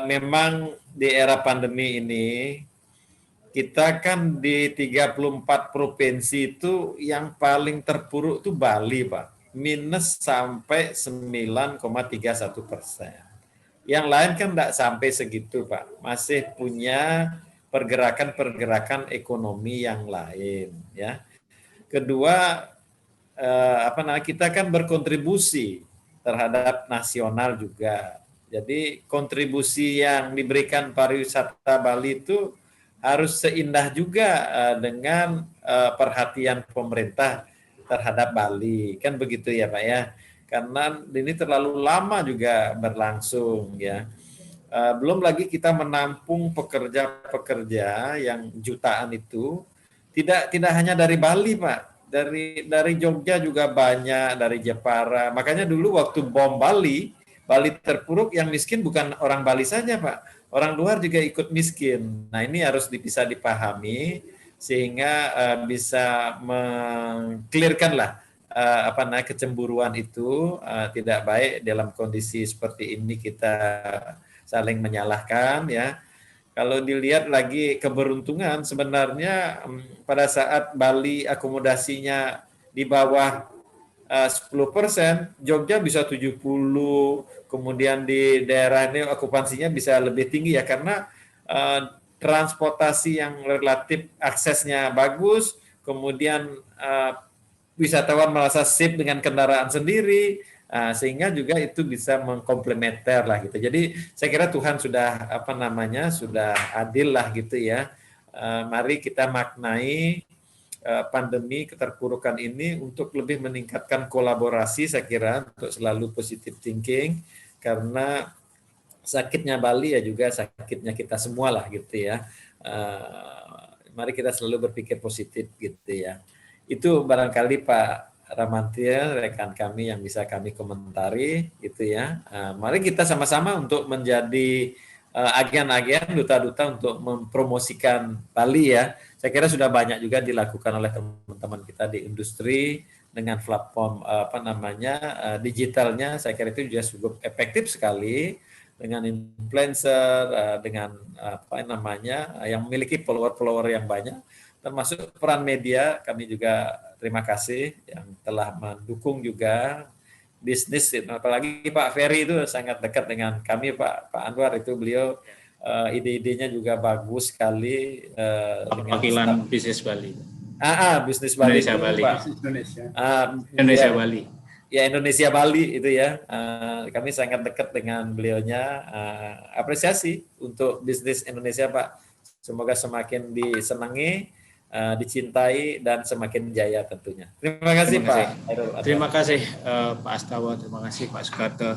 memang di era pandemi ini kita kan di 34 provinsi itu yang paling terpuruk itu Bali, Pak. Minus sampai 9,31%. Yang lain kan enggak sampai segitu, Pak. Masih punya pergerakan-pergerakan ekonomi yang lain, ya. Kedua, kita kan berkontribusi terhadap nasional juga. Jadi kontribusi yang diberikan pariwisata Bali itu harus seindah juga dengan perhatian pemerintah terhadap Bali, kan begitu ya Pak ya. Karena ini terlalu lama juga berlangsung ya. Belum lagi kita menampung pekerja-pekerja yang jutaan itu tidak hanya dari Bali Pak, dari Jogja juga banyak, dari Jepara. Makanya dulu waktu bom Bali terpuruk, yang miskin bukan orang Bali saja Pak, orang luar juga ikut miskin. Nah ini harus bisa dipahami sehingga bisa mengklirkan lah kecemburuan itu tidak baik dalam kondisi seperti ini kita saling menyalahkan ya. Kalau dilihat lagi keberuntungan sebenarnya pada saat Bali akomodasinya di bawah 10%, Jogja bisa 70, kemudian di daerah ini okupansinya bisa lebih tinggi ya karena transportasi yang relatif aksesnya bagus, kemudian wisatawan merasa safe dengan kendaraan sendiri, sehingga juga itu bisa mengkomplementer lah gitu. Jadi saya kira Tuhan sudah sudah adil lah gitu ya. Mari kita maknai pandemi keterpurukan ini untuk lebih meningkatkan kolaborasi, saya kira untuk selalu positive thinking, karena sakitnya Bali ya juga sakitnya kita semua lah gitu ya. Mari kita selalu berpikir positif gitu ya. Itu barangkali Pak Ramantia, rekan kami yang bisa kami komentari gitu ya. Mari kita sama-sama untuk menjadi agen-agen, duta-duta untuk mempromosikan Bali ya. Saya kira sudah banyak juga dilakukan oleh teman-teman kita di industri dengan platform digitalnya. Saya kira itu juga cukup efektif sekali dengan influencer, dengan yang memiliki follower-follower yang banyak, termasuk peran media. Kami juga terima kasih yang telah mendukung juga bisnis, apalagi Pak Ferry itu sangat dekat dengan kami, Pak Anwar itu beliau ide-idenya juga bagus sekali. Perwakilan bisnis Bali. Bisnis Bali. Indonesia Bali. Pak. Indonesia Bali. Ya, Indonesia Bali itu ya. Kami sangat dekat dengan beliaunya. Apresiasi untuk bisnis Indonesia, Pak. Semoga semakin disenangi, dicintai, dan semakin jaya tentunya. Terima kasih, Pak. Terima kasih Pak Astawa, terima kasih Pak Sukarto.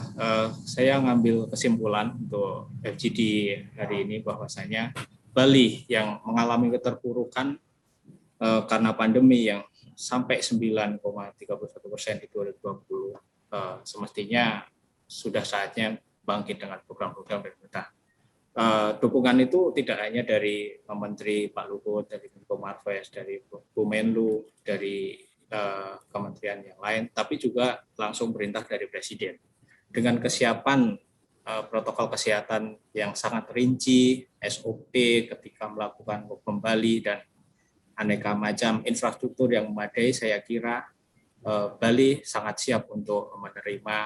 Saya ngambil kesimpulan untuk FGD hari ini bahwasanya Bali yang mengalami keterpurukan karena pandemi yang sampai 9,31% di 2020, semestinya sudah saatnya bangkit dengan program-program pemerintah. Dukungan itu tidak hanya dari Menteri Pak Luhut, dari Menko Marves, dari Bu Menlu, dari kementerian yang lain, tapi juga langsung perintah dari Presiden. Dengan kesiapan protokol kesehatan yang sangat rinci, SOP ketika melakukan kembali dan aneka macam infrastruktur yang memadai, saya kira Bali sangat siap untuk menerima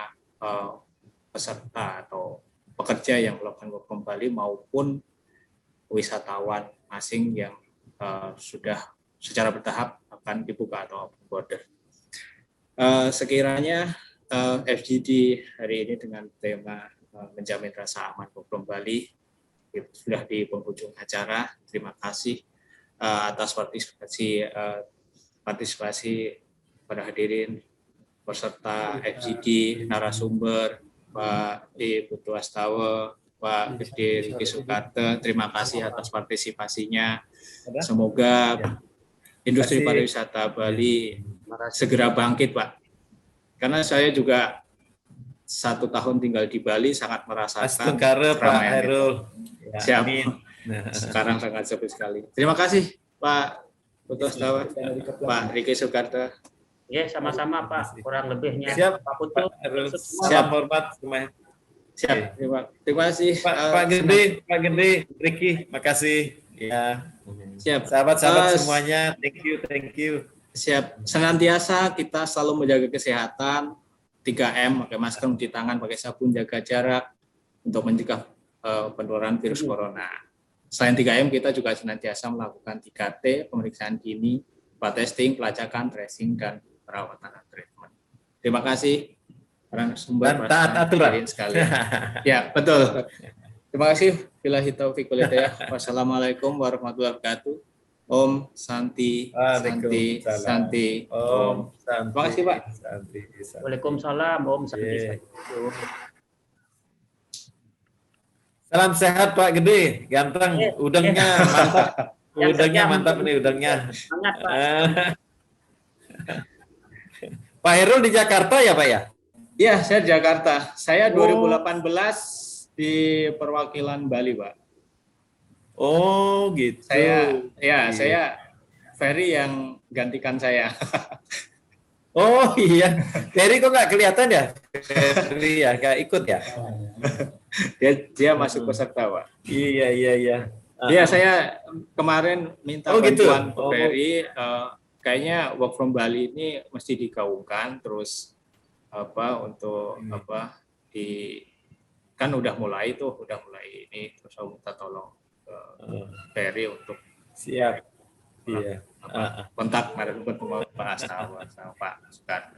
peserta atau pekerja yang melakukan work from Bali maupun wisatawan asing yang sudah secara bertahap akan dibuka atau border. Sekiranya FGD hari ini dengan tema menjamin rasa aman work from Bali sudah di penghujung acara. Terima kasih atas partisipasi pada hadirin peserta FGD, narasumber, Pak Putu Astawa, Pak Gede Riki Sukarto. Terima kasih atas partisipasinya. Semoga industri pariwisata Bali segera bangkit, Pak. Karena saya juga 1 tahun tinggal di Bali sangat merasakan keramaian itu. Siap. Sekarang sangat sepi sekali. Terima kasih Pak Putu Astawa, Pak Riki Sukarto. Ya, sama-sama Pak. Kurang lebihnya. Siap, Pak Putu. Siap, hormat semuanya. Siap. Terima kasih Pak Gede, Riki, makasih. Ya. Siap. Sahabat-sahabat semuanya, thank you. Siap. Senantiasa kita selalu menjaga kesehatan, 3M, pakai masker, mencuci tangan, pakai sabun, jaga jarak untuk mencegah penularan virus corona. Selain 3M, kita juga senantiasa melakukan 3T, pemeriksaan dini, testing, pelacakan, tracing, dan perawatan dan treatment. Terima kasih para sumber dan taat aturan sekalian. Ya, betul. Terima kasih. Billahi taufiq wal hidayah. Wassalamualaikum warahmatullahi wabarakatuh. Om Santi, Santi, Santi. Om Santi. Terima kasih, Pak. Santi. Waalaikumsalam. Om Santi. Salam sehat Pak Gede, ganteng, udangnya mantap. Udangnya mantap nih, udangnya. Semangat, Pak. Pak Herul di Jakarta ya, Pak ya? Iya, saya di Jakarta. Saya 2018 di perwakilan Bali, Pak. Oh, gitu. Saya Ferry yang gantikan saya. Oh iya, Ferry kok nggak kelihatan ya? Ferry ya, nggak ikut ya? Dia masuk peserta, Pak. Iya. Iya, saya kemarin minta bantuan gitu? ke Ferry. Kayaknya work from Bali ini mesti digaungkan, terus untuk kan udah mulai ini, terus saya minta tolong ke Ferry untuk siap. Iya. Kontak ketemu Pak Astawa sama Pak Sukarto.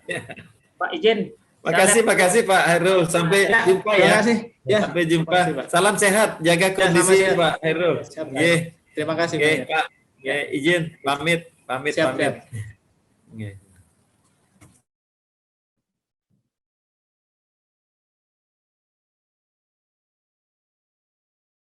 Pak izin. Makasih Pak Hairul. Sampai jumpa ya. Sampai jumpa. Salam sehat, jaga kondisi Pak Hairul. Terima kasih Pak. Izin pamit. Pamit, Siap, pamit. siap. Oke.